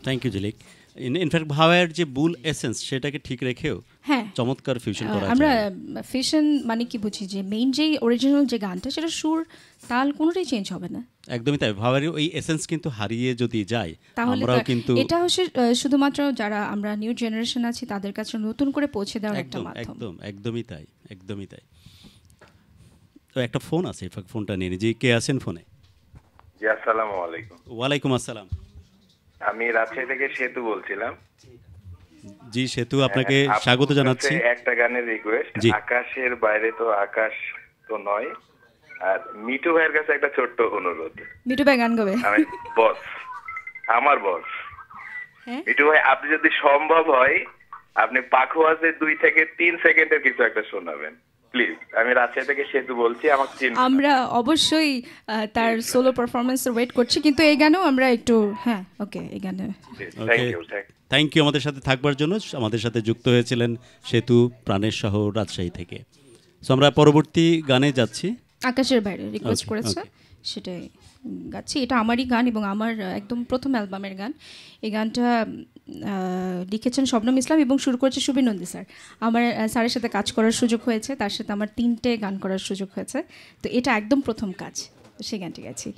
Thank you Jhilik. ইনফ্যাক্ট ভাওয়ার যে মূল এসেন্স সেটাকে ঠিক রেখেও হ্যাঁ চমৎকার ফিউশন করা আমরা যায়। ফিউশন মানে কি বুঝি যে মেইন যেই অরিজিনাল যে গানটা সেটা সুর তাল কোনোটাই চেঞ্জ হবে না, একদমই তাই। ভাওয়ারের ওই এসেন্স কিন্তু হারিয়ে যদি যায় তাহলে আমরাও কিন্তু এটা হচ্ছে শুধুমাত্র যারা আমরা নিউ জেনারেশন আছি তাদের কাছে নতুন করে পৌঁছে দেওয়ার একটা মাধ্যম। একদমই তাই, একদমই তাই। তো একটা ফোন আছে, ফোনটা নিয়ে জি, কে আছেন ফোনে? জি, আসসালামু আলাইকুম। ওয়ালাইকুম আসসালাম। আমি রাজশাহী থেকে সেতু বলছিলাম। জি সেতু, আপনাকে স্বাগত জানাচ্ছি। একটা গানের রিকোয়েস্ট, আকাশের বাইরে তো আকাশ তো নয়। আর মিঠু ভাইয়ের কাছে একটা ছোট্ট অনুরোধ। মিঠু ভাই গান গাবে? আমি বস, আমার বস মিঠু ভাই, আপনি যদি সম্ভব হয় আপনি পাখোয়াজে 2 থেকে 3 সেকেন্ডের কিছু একটা শোনাবেন প্লিজ। আমি রাজশাহী থেকে সেতু বলছি, আমাকে চিনবেন। আমরা অবশ্যই তার সোলো পারফরম্যান্সের ওয়েট করছি, কিন্তু এই গানেও আমরা একটু ওকে এই গানে থ্যাংক ইউ আমাদের সাথে থাকবার জন্য। আমাদের সাথে যুক্ত হয়েছিলেন সেতু প্রাণের শহর রাজশাহী থেকে। সো আমরা পরবর্তী গানে যাচ্ছি। আকাশের বাইরে রিকোয়েস্ট করেছে, সেটাই গাচ্ছি। এটা আমারই গান এবং আমার একদম প্রথম অ্যালবামের গান। এই গানটা লিখেছেন শবনম ইসলাম এবং শুরু করেছে সুবীর নন্দী স্যার। আমার স্যারের সাথে কাজ করার সুযোগ হয়েছে, তার সাথে আমার 3টে গান করার সুযোগ হয়েছে। তো এটা একদম প্রথম কাজ, তো সেই গানটি গাচ্ছি।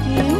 কেউ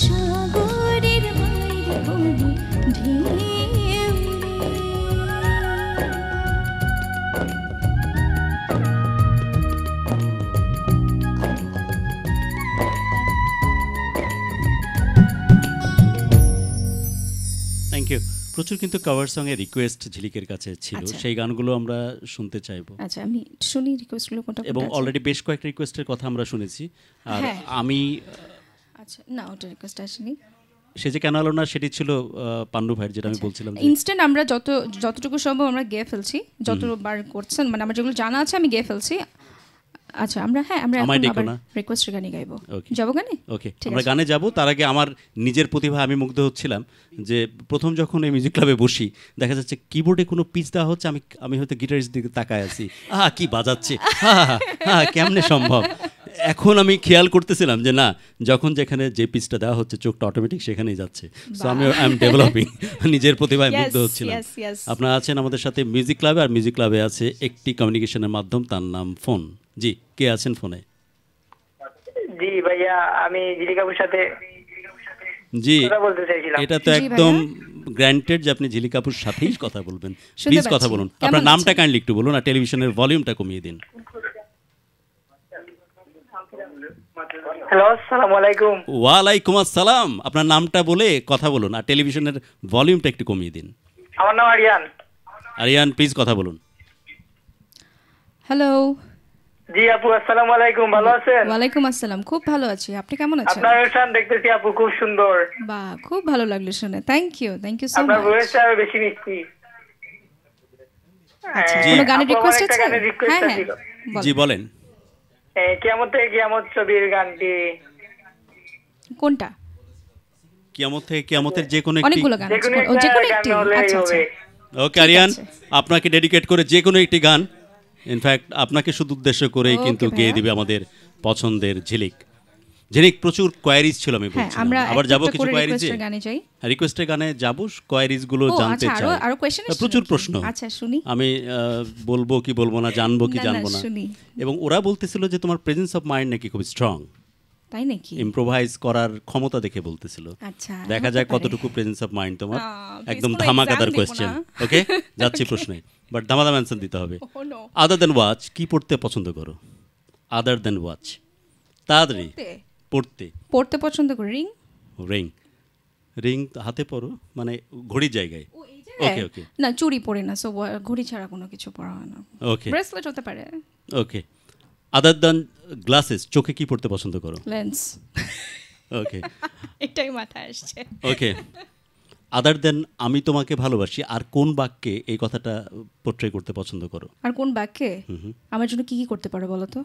সাগরের বাইরে বনে ঢেউ থ্যাংক ইউ। প্রচুর কিন্তু কভার সঙ্গে রিকোয়েস্ট ঝিলিকের কাছে ছিল, আচ্ছা। সেই গানগুলো আমরা শুনতে চাইবো। আচ্ছা আমি শুনি রিকোয়েস্টগুলো কোনটা এবং কোনটা আছে? অলরেডি বেশ কয়েকটা রিকোয়েস্টের কথা আমরা শুনেছি। আর হ্যাঁ। আমি আচ্ছা না ওটা রিকোয়েস্ট আসেনি। সে যে কেন আলো না সেটি ছিল পান্ডু ভাইয়ের, যেটা আমি বলছিলাম যে ইনস্ট্যান্ট আমরা যতটুকু সম্ভব আমরা গেয়ে ফেলছি, যতবার করছেন মানে আমার যেগুলো জানা আছে আমি গেয়ে ফেলছি। আচ্ছা আমরা আমরা আমায় এখন ডেকো আবার না। রিকোয়েস্টের গানই গাইবো। Okay. যাবো গানে? ওকে, ঠিক আমরা আছে। গানে যাব। তার আগে আমার নিজের প্রতিভা আমি মুগ্ধ হচ্ছিলাম যে প্রথম যখন এই মিউজিক ক্লাবে বসি দেখা যাচ্ছে কিবোর্ডে কোনো পিচ দেওয়া হচ্ছে, আমি হয়তো গিটারিস্ট দিকে তাকায় আছি, কি বাজাচ্ছে, কেমনে সম্ভব। এখন আমি খেয়াল করতেছিলাম যে না, যখন যেখানে যে পিচটা দেওয়া হচ্ছে চোখটা অটোমেটিক সেখানেই যাচ্ছে। সো আমি আই এম ডেভেলপিং, নিজের প্রতিভায় মুগ্ধ হচ্ছিলাম। yes. আপনারা আছেন আমাদের সাথে মিউজিক ক্লাবে, আর মিউজিক ক্লাবে আছে একটি কমিউনিকেশনের মাধ্যম, তার নাম ফোন। জি, কে আছেন ফোনে? জি ভাইয়া, আমি ঝিলিকাপুর সাথে জি, কথা বলতে চাইছিলাম। এটা তো জি একদম ভাইয়া। গ্র্যান্টেড যে আপনি ঝিলিকাপুর সাথেই কথা বলবেন। শুনতে প্লিজ কথা পাচ্ছি। বলুন। কেমন আপনার নামটা আছেন? কাইন্ডলি একটু বলুন, আর টেলিভিশনের ভলিউমটা কমিয়ে দিন। হ্যালো, আসসালামু আলাইকুম। ওয়ালাইকুম আসসালাম। আপনার নামটা বলে কথা বলুন, আর টেলিভিশনের ভলিউমটা একটু কমিয়ে দিন। আমার নাম আরিয়ান। আরিয়ান, প্লিজ কথা বলুন। হ্যালো। জি আপু, আসসালামু আলাইকুম। ভালো আছেন? ওয়ালাইকুম আসসালাম, খুব ভালো আছি। আপনি কেমন আছেন? আপনার অনুষ্ঠান দেখতেছি আপু, খুব সুন্দর। বাহ, খুব ভালো লাগলো শুনে। থ্যাংক ইউ সো আপনার মাচ। ভয়েসটা আরো বেশি মিষ্টি। আচ্ছা, জি। কোনো গানের আপু, আমার রিকোয়েস্ট একটা আছে? গানের request হ্যাঁ ছিল। বল। জি বলেন। কিয়ামত থেকে কিয়ামত ছবির গানটি। কোনটা? কিয়ামত থেকে কিয়ামতের যে কোনো একটি। অনেকগুলো গান যে আছে। কোনো ও, যে কোনো একটা একটি। গান হলেই আচ্ছা আচ্ছা। হবে। ওকে আরিয়ান, আছে। আপনাকে ডেডিকেট করে যে কোনো একটি গান, ইনফ্যাক্ট আপনাকে শুধু উদ্দেশ্য করেই ওকে কিন্তু ভাইয়া। গেয়ে দিবে আমাদের পছন্দের ঝিলিক। ঝিলিক, প্রচুর কোয়ারিজ ছিল আমি হ্যাঁ, বলছিলাম, আমরা আবার যাবো একটা কিছু করে কোয়ারিজে। রিকোয়েস্টের গানে যাই। রিকোয়েস্টের গানে যাবো, কোয়ারিজ গুলো ও জানতে আচ্ছা, চাই। আরো কোয়েশ্চেন আছে? প্রচুর প্রশ্ন। আচ্ছা শুনি। আমি বলবো কি বলবো না, জানবো কি না, না, জানবো না। শুনি। এবং ওরা বলতেছিল যে তোমার প্রেজেন্স অফ মাইন্ড নাকি খুব স্ট্রং, তাই নাকি? ইম্প্রোভাইজ করার ক্ষমতা দেখে বলতেছিল। আচ্ছা, দেখা হতে যাক পারে। কতটুকু প্রেজেন্স অফ মাইন্ড তোমার। please একদম কোনো ধামাকাদার exam দেবো কোয়েশ্চেন। না। ওকে, যাচ্ছি প্রশ্নে, বাট ধামাদাম অ্যান্সার দিতে হবে। Oh, no. আদার দেন ওয়াচ, কি পড়তে পছন্দ করো? আদার দেন ওয়াচ, তাড়াতাড়ি পড়তে। পড়তে পছন্দ করি। রিং? রিং, রিং হাতে পরো মানে ঘড়ির জায়গায়। ওকে ওকে না, চুড়ি পরি না, সো ঘড়ি ছাড়া কোনো কিছু পরা হয় না। ওকে ব্রেসলেট হতে পারে। ওকে। আদার দেন গ্লাসেস, চোখে কি পড়তে পছন্দ করো? লেন্স। ওকে এটাই মাথায় আসছে। ওকে। আদার দেন আমি তোমাকে ভালোবাসি, আর কোন বাক্যে এই কথাটা পোট্রে করতে পছন্দ করো? আর কোন বাক্যে? আমার জন্য কি কি করতে পারো বলো তো?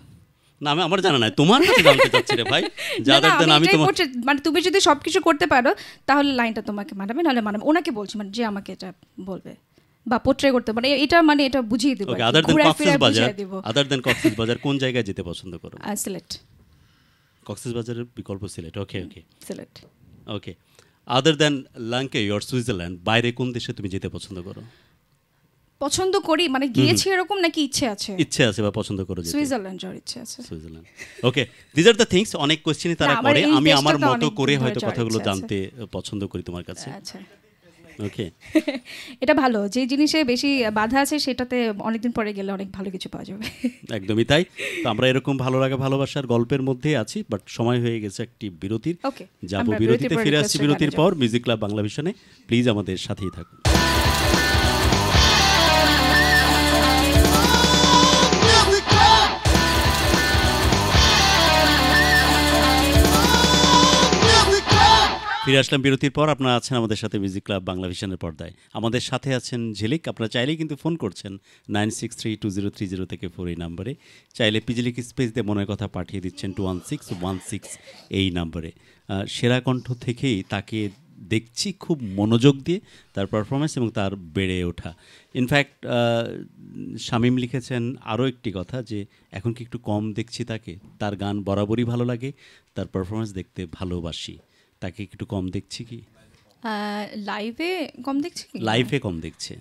না, আমার জানা নাই, তোমার কাছে জানতে চাচ্ছি রে ভাই। যে আদার দেন আমি তোমাকে, মানে তুমি যদি সবকিছু করতে পারো তাহলে লাইনটা তোমাকে মানাবে, নাহলে মানাবে। ওনাকে বলছি, মানে যে আমাকে এটা বলবে বা পোট্রে করতে পারে, এটা বুঝিয়ে দেবো। ওকে। আদার দেন কক্সবাজার, আদার দেন কক্সবাজার কোন জায়গায় যেতে পছন্দ করো? সিলেট। কক্সবাজারের বিকল্প সিলেট। ওকে ওকে সিলেট। ওকে। আদার দেন লাঙ্কে ইয়র সুইজারল্যান্ড, বাইরে কোন দেশে তুমি যেতে পছন্দ করো? পছন্দ করি মানে গিয়েছি এরকম নাকি ইচ্ছে আছে? ইচ্ছে আছে বা পছন্দ করো যেতে? সুইজারল্যান্ড যাওয়ার ইচ্ছে আছে। Switzerland. Okay, this are the things. অনেক কোশ্চেনই তারা না, আমার করে, এই আমি আমার দেশটাতে মতো অনেক করে দিন হয়তো ধরে কথাগুলো যাওয়ার ইচ্ছে জানতে পছন্দ করি তোমার কাছে। আচ্ছা। ওকে। এটা ভালো, যে জিনিসে বেশি বাধা আছে সেটাতে অনেকদিন পরে গেলে অনেক ভালো কিছু পাওয়া যাবে। একদমই তাই। তো আমরা এরকম ভালো লাগা ভালোবাসার গল্পের মধ্যে আছি, বাট সময় হয়ে গেছে একটি বিরতির। ওকে, যাবো আমরা বিরতিতে, বিরতির পর ফিরে আসছি request-এর বিরতির গানে পর মিউজিক ক্লাব বাংলা ভিশনে। প্লিজ আমাদের সাথেই থাকুন। ফিরে আসলাম বিরতির পর। আপনারা আছেন আমাদের সাথে মিউজিক ক্লাব বাংলা ভিশনের পর্দায়। আমাদের সাথে আছেন ঝিলিক। আপনারা চাইলেই কিন্তু ফোন করছেন 96320330 থেকে 4 এই নাম্বারে। চাইলে পিজিলিক স্পেস দিয়ে মনের কথা পাঠিয়ে দিচ্ছেন 21616 এই নাম্বারে। সেরা কণ্ঠ থেকেই তাকে দেখছি খুব মনোযোগ দিয়ে, তার পারফরমেন্স এবং তার বেড়ে ওঠা। ইনফ্যাক্ট শামীম লিখেছেন আরও একটি কথা, যে এখন কি একটু কম দেখছি তাকে, তার গান বরাবরই ভালো লাগে, তার পারফরমেন্স দেখতে ভালোবাসি, তাকে একটু কম দেখছি কি? লাইভে কম দেখছি কি? লাইফে কম দেখছে।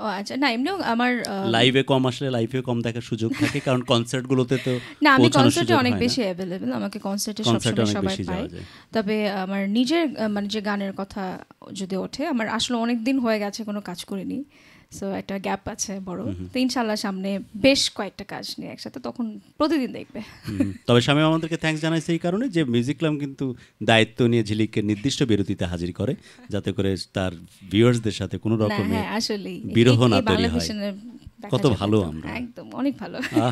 ও আচ্ছা, না এমনিও আমার লাইভে কম আসলে লাইভে কম দেখার সুযোগ থাকে, কারণ কনসার্টগুলোতে তো না, আমি পৌঁছানোর কনসার্টে সুযোগ অনেক হয় না। বেশি অ্যাভেলেবল, আমাকে কনসার্টে কনসার্টে সবসময় অনেক সবাই বেশি পায়। যাওয়া যায়। তবে আমার নিজের মানে যে গানের কথা যদি ওঠে, আমার আসলে অনেক দিন হয়ে গেছে কোনো কাজ করিনি, সো একটা গ্যাপ আছে বড়। তো ইনশাল্লাহ সামনে বেশ কয়েকটা কাজ নিয়ে একসাথে, তখন প্রতিদিন দেখবে। তবে স্বামী আমাদেরকে থ্যাঙ্কস জানাইছে এই কারণে যে মিউজিক ক্লাব কিন্তু দায়িত্ব নিয়ে ঝিলিককে নির্দিষ্ট বিরতিতে হাজির করে, যাতে করে তার ভিউয়ার্সদের সাথে কোনো না রকমের হ্যাঁ আসলেই বিরহ না এই তৈরি বাংলা হয়। ভিশনের দেখা কত যাবে ভালো তো। আমরা। একদম অনেক ভালো। আহা।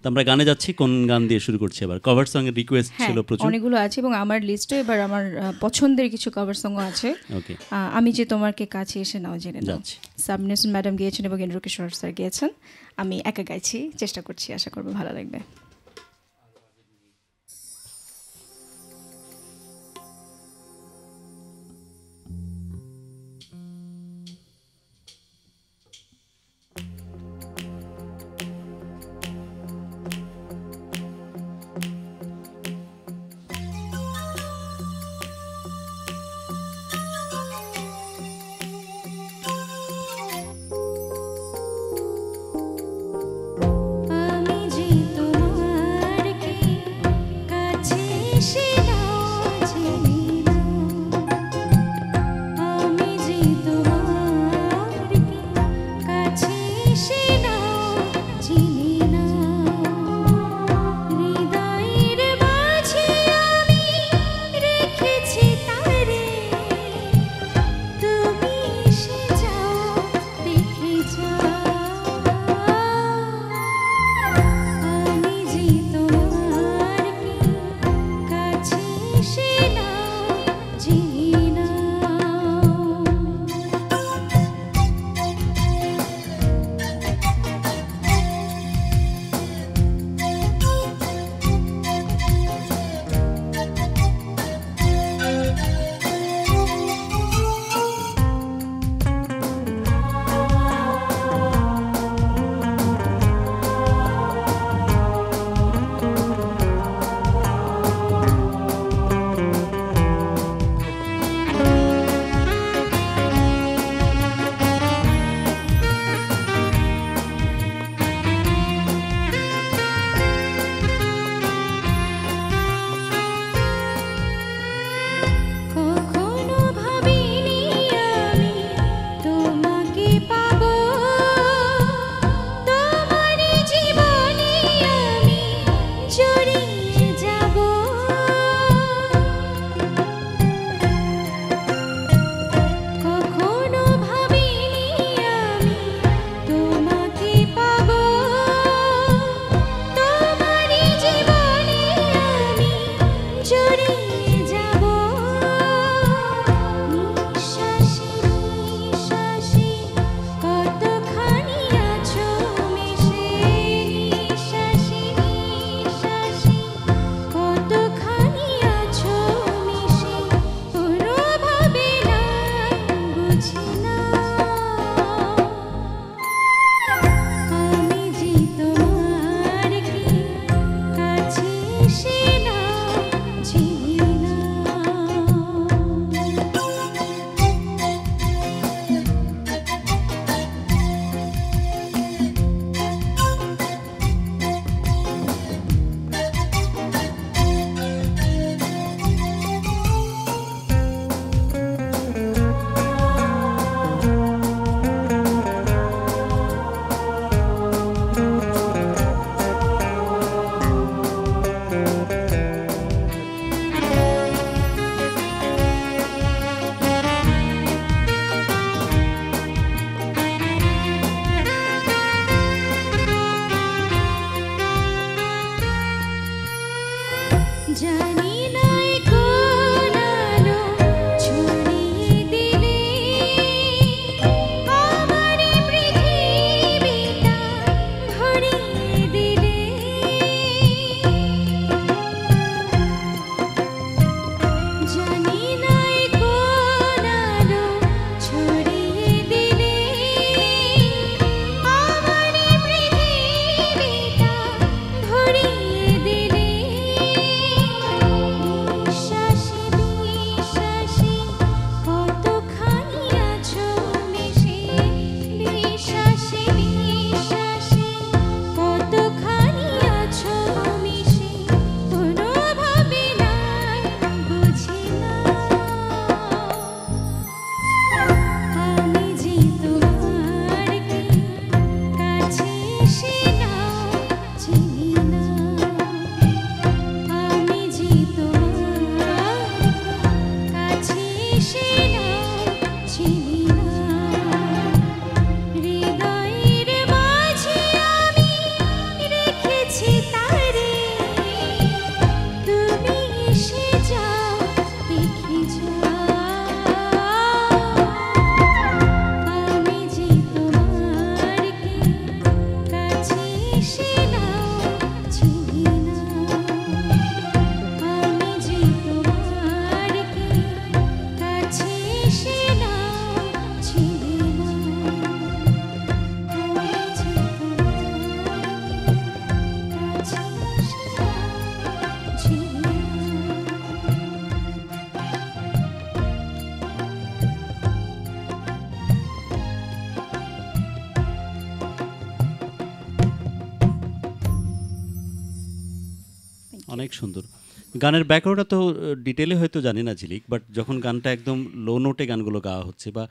তো আমরা গানে যাচ্ছি, কোন গান দিয়ে শুরু করছি এবার? কভার সং এর রিকোয়েস্ট হ্যাঁ, ছিল প্রচুর। অনেকগুলো আছে এবং আমার লিস্টে এবার আমার পছন্দের কিছু কভার সঙ্গ আছে। ওকে, আমি যে তোমাকে কাছে এসে নাও জেনে নাও, যাচ্ছি। সাবনেস ম্যাডাম গিয়েছেন এবং ইন্দ্র কিশোর স্যার গিয়েছেন। আমি একা গাইছি, চেষ্টা করছি, আশা করবো ভালো লাগবে। আমি যে তোমার অনেক সুন্দর। গানের ব্যাকওয়ার্ডটা তো ডিটেলে হয়তো জানি না ঝিলিক, বাট যখন গানটা একদম লো নোটে গানগুলো গাওয়া হচ্ছে বা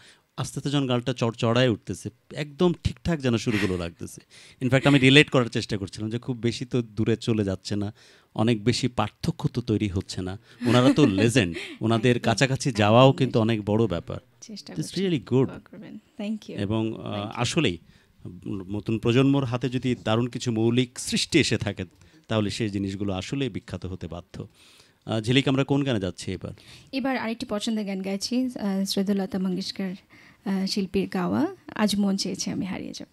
আস্তে আস্তে যখন গানটা চড়ায় উঠতেছে, একদম ঠিকঠাক যেন সুরগুলো লাগতেছে। ইনফ্যাক্ট আমি রিলেট করার চেষ্টা করছিলাম যে খুব বেশি তো দূরে চলে যাচ্ছে না, অনেক বেশি পার্থক্য তো তৈরি হচ্ছে না। ওনারা তো লেজেন্ড, ওনাদের কাছাকাছি যাওয়াও কিন্তু অনেক বড় ব্যাপার। It's really good. এবং আসলেই নতুন প্রজন্মর হাতে যদি দারুণ কিছু মৌলিক সৃষ্টি এসে থাকে তাহলে সেই জিনিসগুলো আসলেই বিখ্যাত হতে বাধ্য। ঝিলিক, আমরা কোন গানে যাচ্ছি এবার? এবার আরেকটি পছন্দের গান গাইছি, শ্রদ্ধেয় মঙ্গেশকর শিল্পীর গাওয়া আজ মন চেয়েছে আমি হারিয়ে যাব।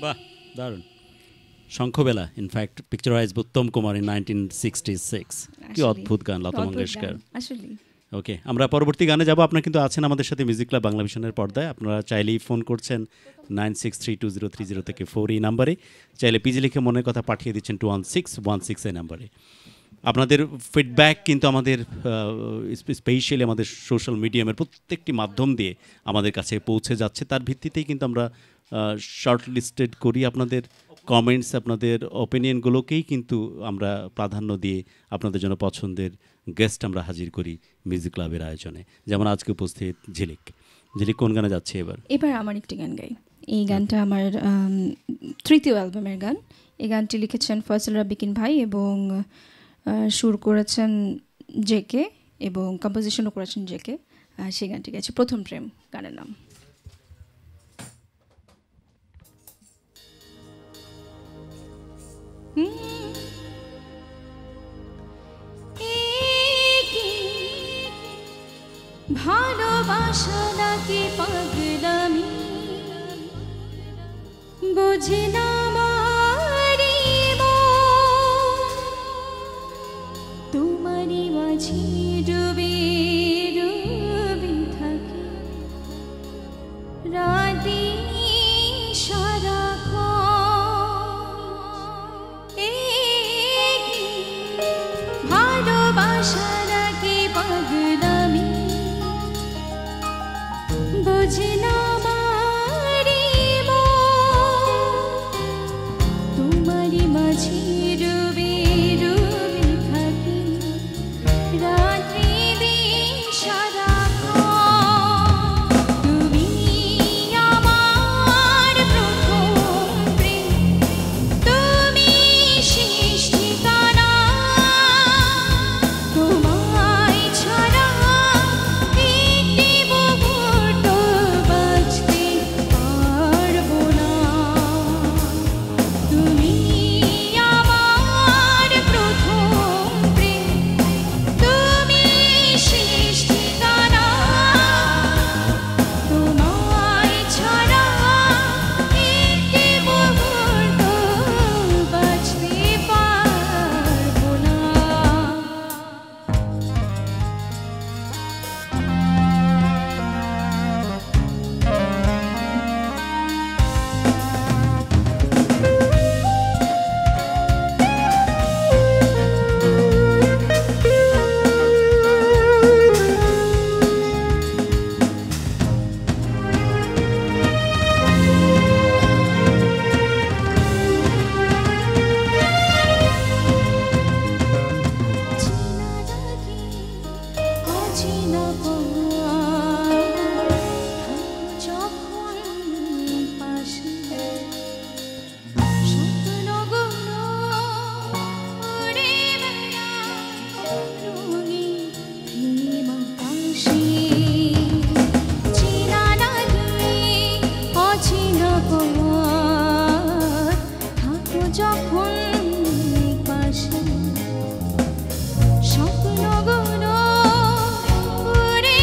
বাহ, দারুণ। Shankhabela in fact picturise Uttam Kumar in 1966 কি অদ্ভুত গান লতা মঙ্গেশকর আসলে ওকে আমরা পরবর্তী গানে যাব আপনারা কিন্তু আছেন আমাদের সাথে মিউজিক ক্লাব বাংলা ভিশনের পর্দায় আপনারা চাইলেই ফোন করছেন 96320330 থেকে 4 এই নাম্বারে চাইলে পিজি লিখে মনের কথা পাঠিয়ে দিচ্ছেন 21616 এই নাম্বারে আপনাদের ফিডব্যাক কিন্তু আমাদের স্পেশালি আমাদের সোশ্যাল মিডিয়ামের প্রত্যেকটি মাধ্যম দিয়ে আমাদের কাছে পৌঁছে যাচ্ছে তার ভিত্তিতেই কিন্তু আমরা শর্ট লিস্টেড করি আপনাদের কমেন্টস আপনাদের ওপিনিয়নগুলোকেই কিন্তু আমরা প্রাধান্য দিয়ে আপনাদের জন্য পছন্দের গেস্ট আমরা হাজির করি মিউজিক ক্লাবের আয়োজনে যেমন আজকে উপস্থিত ঝিলিক কোন গানে যাচ্ছে এবার আমার একটি গান গাই এই গানটা আমার তৃতীয় অ্যালবামের গান এই গানটি লিখেছেন ফয়সাল রাব্বিকিন ভাই এবং সুর করেছেন জেকে এবং কম্পোজিশনও করেছেন জেকে সেই গানটি গেছে প্রথম প্রেম গানের নাম ভালোবাসা নাকি পাগলামি বুঝি না মারি তোমারই মাঝে ডুবে ডুবে থাকি রাতে ভালোবাসা নাকি পাগলামি বুঝি না তোমারই মাঝে ডুবে ডুবে থাকি রাত্রি দিন সারাক্ষণ তুমি আমার প্রথম প্রেম তুমি শেষ ঠিকানা তোমায় ছাড়া একটি মুহূর্ত বাঁচতে পারবো না তুমি আমার প্রথম প্রেম তুমি শেষ ঠিকানা তোমায় ছাড়া একটি মুহূর্ত বাঁচতে পারবো না অচেনা যখন পাশে স্বপ্নগুলো উড়ে বেড়ায় রঙিন প্রেম আকাশে চেনা লাগে অচেনা থাকো যখন পাশে স্বপ্নগুলো উড়ে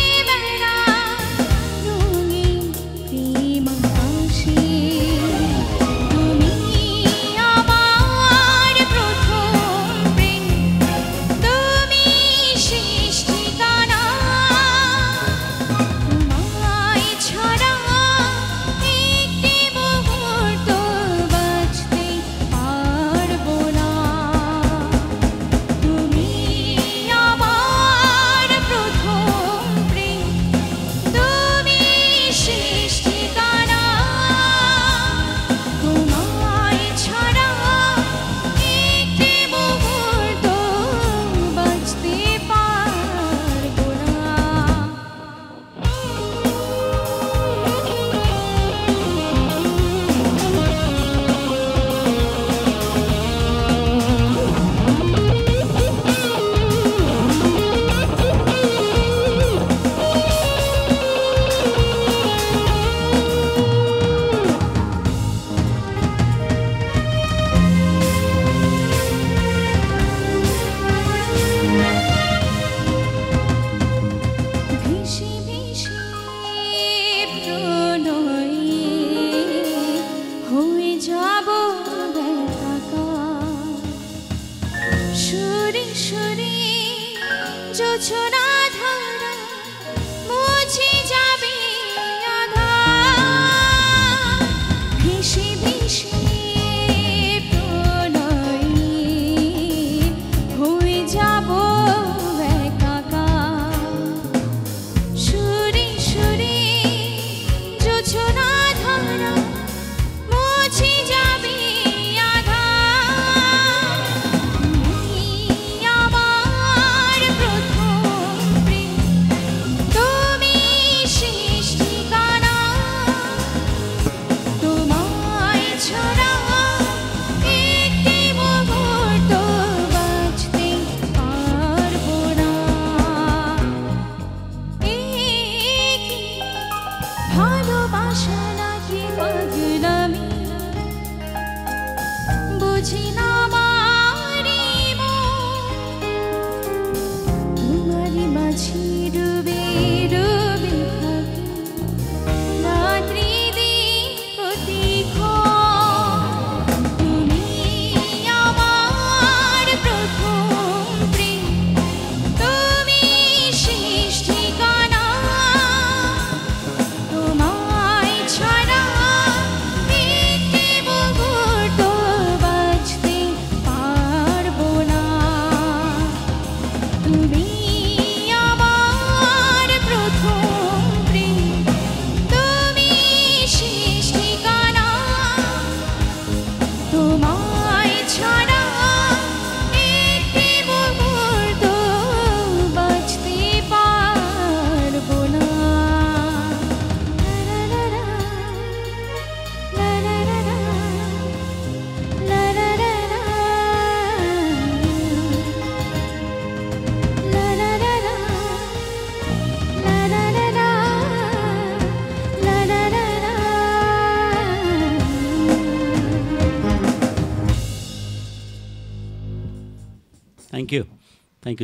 ইউ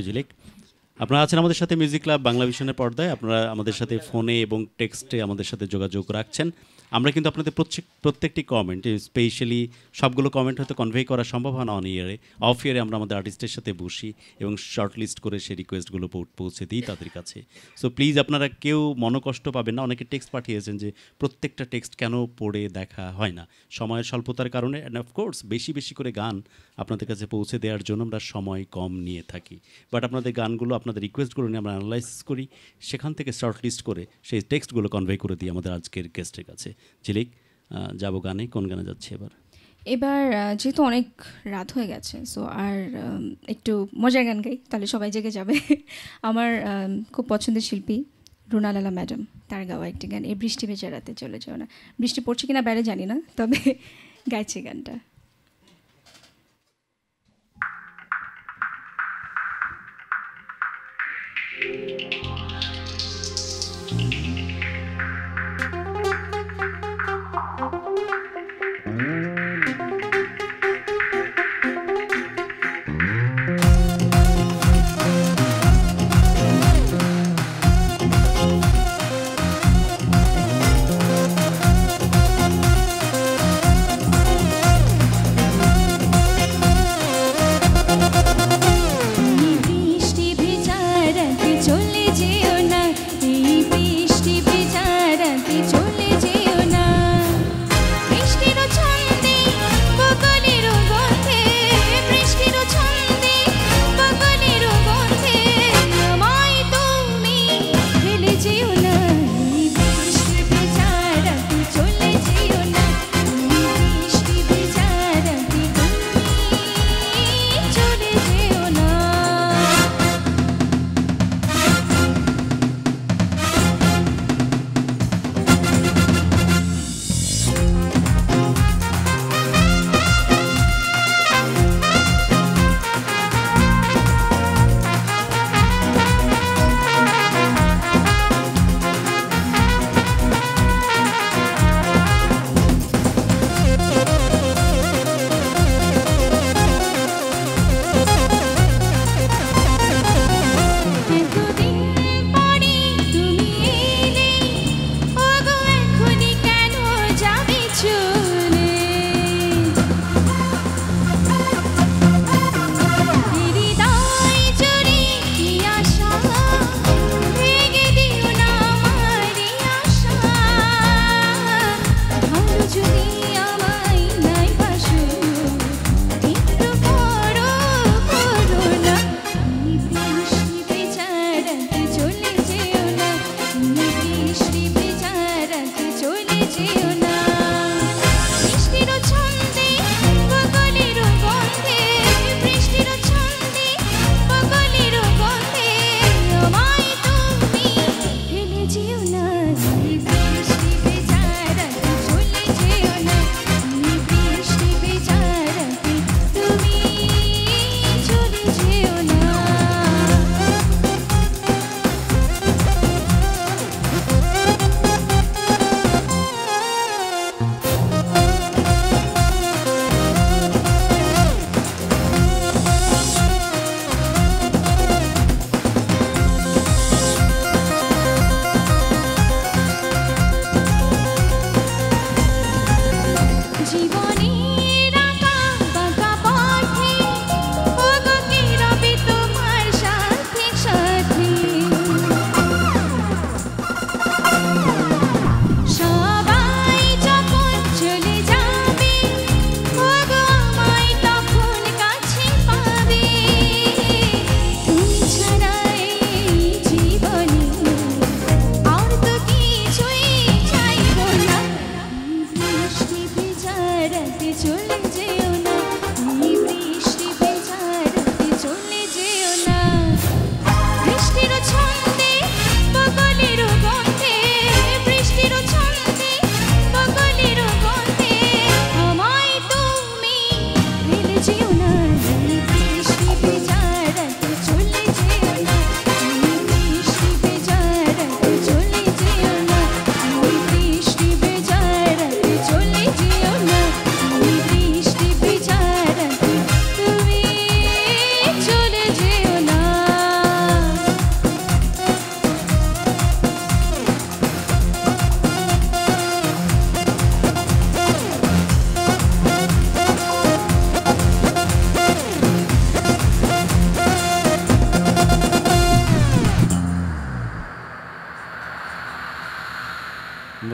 ঝিলিক। আপনারা আছেন আমাদের সাথে মিউজিক ক্লাব বাংলা ভিশনের পর্দায়। আপনারা আমাদের সাথে ফোনে এবং টেক্সটে আমাদের সাথে যোগাযোগ রাখছেন। আমরা কিন্তু আপনাদের প্রত্যেকটি কমেন্ট, স্পেশালি সবগুলো কমেন্ট হয়তো কনভে করা সম্ভব হয় না অন ইয়ারে, অফ ইয়ারে আমরা আমাদের আর্টিস্টের সাথে বসি এবং শর্ট লিস্ট করে সেই রিকোয়েস্টগুলো পৌঁছে দিই তাদের কাছে। সো প্লিজ আপনারা কেউ মনোকষ্ট পাবেন না। অনেকে টেক্সট পাঠিয়েছেন যে প্রত্যেকটা টেক্সট কেন পড়ে দেখা হয় না, সময়ের স্বল্পতার কারণে। অ্যান্ড অফকোর্স বেশি বেশি করে গান আপনাদের কাছে পৌঁছে দেওয়ার জন্য আমরা সময় কম নিয়ে থাকি। বাট আপনাদের গানগুলো, আপনাদের রিকোয়েস্টগুলো নিয়ে আমরা অ্যানালাইসিস করি, সেখান থেকে শর্ট লিস্ট করে সেই টেক্সটগুলো কনভে করে দিই আমাদের আজকের গেস্টের কাছে। ঝিলিক, যাবো গানে। কোন গানে যাচ্ছে এবার? যেহেতু অনেক রাত হয়ে গেছে, সো আর একটু মজার গান গাই, তাহলে সবাই জেগে যাবে। আমার খুব পছন্দের শিল্পী রুনা লালা ম্যাডাম, তার গাওয়া একটি গান, এই বৃষ্টি ভেজা রাতে চলে যাও না। বৃষ্টি পড়ছে কিনা বাইরে জানি না, তবে গাইছে গানটা। বৃষ্টি ভেজা রাতে চলে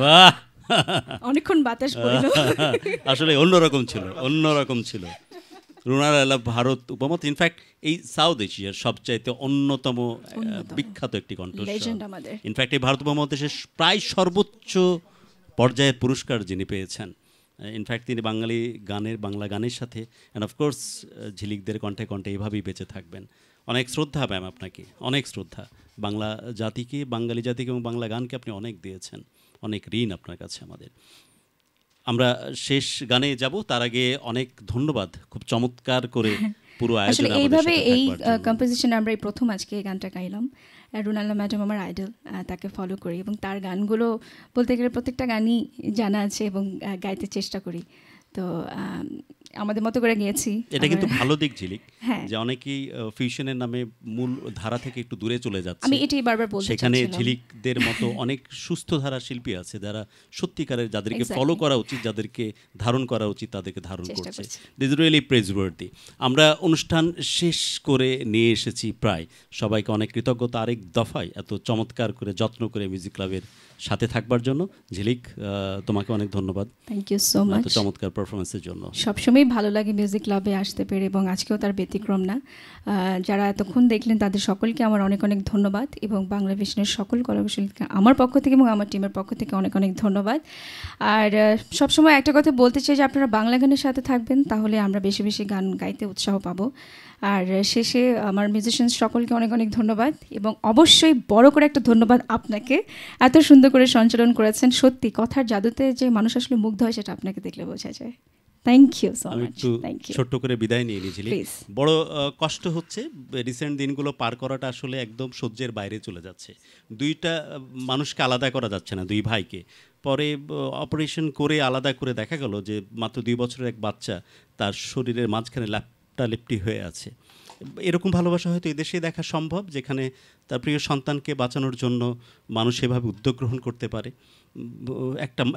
বাহ, অনেকক্ষণ বাতাস পড়লো। আসলে অন্যরকম ছিল। রুনার আলা ভারত উপমত, ইনফ্যাক্ট এই সাউথ এশিয়ার সবচাইতে অন্যতম বিখ্যাত একটি কণ্ঠস্বর। ইনফ্যাক্ট এই ভারত উপমহাদেশের প্রায় সর্বোচ্চ পর্যায়ের পুরস্কার যিনি পেয়েছেন। ইনফ্যাক্ট তিনি বাংলা গানের সাথে অ্যান্ড অফকোর্স ঝিলিকদের কণ্ঠে কণ্ঠে এইভাবেই বেঁচে থাকবেন। অনেক শ্রদ্ধা ম্যাম আপনাকে, অনেক শ্রদ্ধা। বাংলা জাতিকে, বাঙালি জাতিকে এবং বাংলা গানকে আপনি অনেক দিয়েছেন, অনেক ঋণ আপনার কাছে আমাদের। আমরা শেষ গানে যাব, তার আগে অনেক ধন্যবাদ খুব চমৎকার করে পুরো আয়োজন। আসলে এইভাবে এই কম্পোজিশন আমরা এই প্রথম আজকে এই গানটা গাইলাম। রুনাল্লা ম্যাডাম আমার আইডল, তাকে ফলো করি এবং তার গানগুলো বলতে গেলে প্রত্যেকটা গানই জানা আছে এবং গাইতে চেষ্টা করি। তো আমাদের মতো করে গিয়েছি। এটা কিন্তু ভালো দিক ঝিলিক, যে অনেকেই ফিউশনের নামে মূল ধারা থেকে একটু দূরে চলে যাচ্ছে। আমি এটাই বারবার বলতে চাচ্ছিলাম, সেখানে ঝিলিকদের মতো অনেক সুস্থ ধারা শিল্পী আছে যারা সত্যিকারের, যাদেরকে ফলো করা উচিত, যাদেরকে ধারণ করা উচিত, তাদেরকে ধারণ করছে। This is really praiseworthy. আমরা অনুষ্ঠান শেষ করে নিয়ে এসেছি প্রায়। সবাইকে অনেক কৃতজ্ঞতা আরেক দফায় এত চমৎকার করে যত্ন করে মিউজিক ক্লাবের সাথে থাকবার জন্য। ঝিলিক, তোমাকে অনেক ধন্যবাদ। থ্যাংক ইউ সো মাচ চমৎকার পারফরমেন্সের জন্য। সবসময় ভালো লাগে মিউজিক ক্লাবে আসতে পেরে এবং আজকেও তার ব্যতিক্রম না। যারা এতক্ষণ দেখলেন তাদের সকলকে আমার অনেক অনেক ধন্যবাদ এবং বাংলা ভিশনের সকল কলাকুশলীকে আমার পক্ষ থেকে এবং আমার টিমের পক্ষ থেকে অনেক অনেক ধন্যবাদ। আর সবসময় একটা কথা বলতে চাই যে আপনারা বাংলা গানের সাথে থাকবেন, তাহলে আমরা বেশি বেশি গান গাইতে উৎসাহ পাবো। আর শেষে আমার মিউজিশিয়ান সকলকে অনেক অনেক ধন্যবাদ এবং অবশ্যই বড় করে একটা ধন্যবাদ আপনাকে, এত সুন্দর করে সঞ্চালন করেছেন। সত্যি কথার জাদুতে যে মানুষ আসলে মুগ্ধ হয় সেটা আপনাকে দেখলে বোঝা যায়। Thank you so much. ছোট্ট করে বিদায় নিয়ে নিয়েছিলি, বড় কষ্ট হচ্ছে। রিসেন্ট দিনগুলো পার করাটা আসলে একদম সহ্যের বাইরে চলে যাচ্ছে। দুইটা মানুষকে আলাদা করা যাচ্ছে না, দুই ভাইকে। পরে অপারেশন করে আলাদা করে দেখা গেল যে মাত্র 2 বছরের এক বাচ্চা তার শরীরের মাঝখানে লেপটি হয়ে আছে। এরকম ভালোবাসা হয়তো এদেশে দেখা সম্ভব, যেখানে তার প্রিয় সন্তানকে বাঁচানোর জন্য মানুষ এভাবে উদ্যোগ গ্রহণ করতে পারে।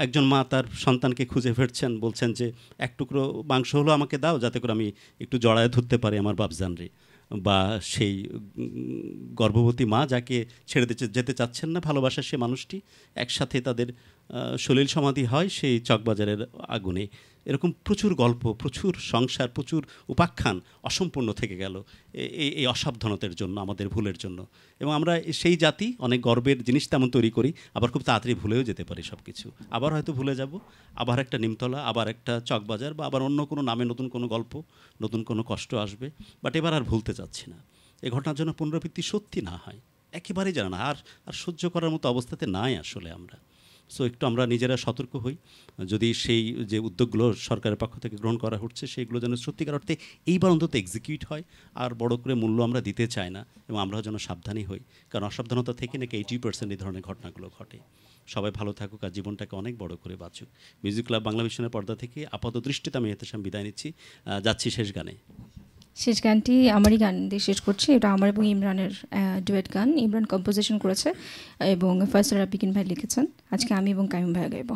একজন মা তার সন্তানকে খুঁজে ফিরছেন, বলছেন যে এক টুকরো মাংস হলো আমাকে দাও, যাতে করে আমি একটু জড়ায় ধরতে পারি আমার বাপজানরে। বা সেই গর্ভবতী মা যাকে ছেড়ে যেতে চাচ্ছেন না ভালোবাসার সে মানুষটি, একসাথে তাদের সলিল সমাধি হয় সেই চকবাজারের আগুনে। এরকম প্রচুর গল্প, প্রচুর সংসার, প্রচুর উপাখ্যান অসম্পূর্ণ থেকে গেল এই অসাবধানতার জন্য, আমাদের ভুলের জন্য। এবং আমরা সেই জাতি অনেক গর্বের জিনিস তেমন তৈরি করি, আবার খুব তাড়াতাড়ি ভুলেও যেতে পারি সব কিছু। আবার হয়তো ভুলে যাব, আবার একটা নিমতলা, আবার একটা চকবাজার, বা আবার অন্য কোনো নামে নতুন কোনো গল্প, নতুন কোনো কষ্ট আসবে। বাট এবার আর ভুলতে চাচ্ছি না। এই ঘটনার জন্য পুনরাবৃত্তি সত্যি না হয়, একেবারেই জানা না, আর সহ্য করার মতো অবস্থাতে নাই আসলে আমরা। সো একটু আমরা নিজেরা সতর্ক হই, যদি সেই যে উদ্যোগগুলো সরকারের পক্ষ থেকে গ্রহণ করা হচ্ছে সেগুলো যেন সত্যিকার অর্থে এইবার অন্তত এক্সিকিউট হয়। আর বড় করে মূল্য আমরা দিতে চাই না, এবং আমরাও যেন সাবধানী হই, কারণ অসাবধানতা থেকে নাকি 80% এই ধরনের ঘটনাগুলো ঘটে। সবাই ভালো থাকুক আর জীবনটাকে অনেক বড় করে বাঁচুক। মিউজিক ক্লাব বাংলা ভিশনের পর্দা থেকে আপাত দৃষ্টিতে আমি এহতেশাম বিদায় নিচ্ছি। যাচ্ছি শেষ গানে। শেষ গানটি আমারই গান দিয়ে শেষ করছি। এটা আমার এবং ইমরানের ডুয়েট গান। ইমরান কম্পোজিশন করেছে এবং ফয়সাল রাব্বিকিন ভাই লিখেছেন। আজকে আমি এবং কাইম ভাই গাইব।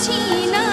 বুঝি না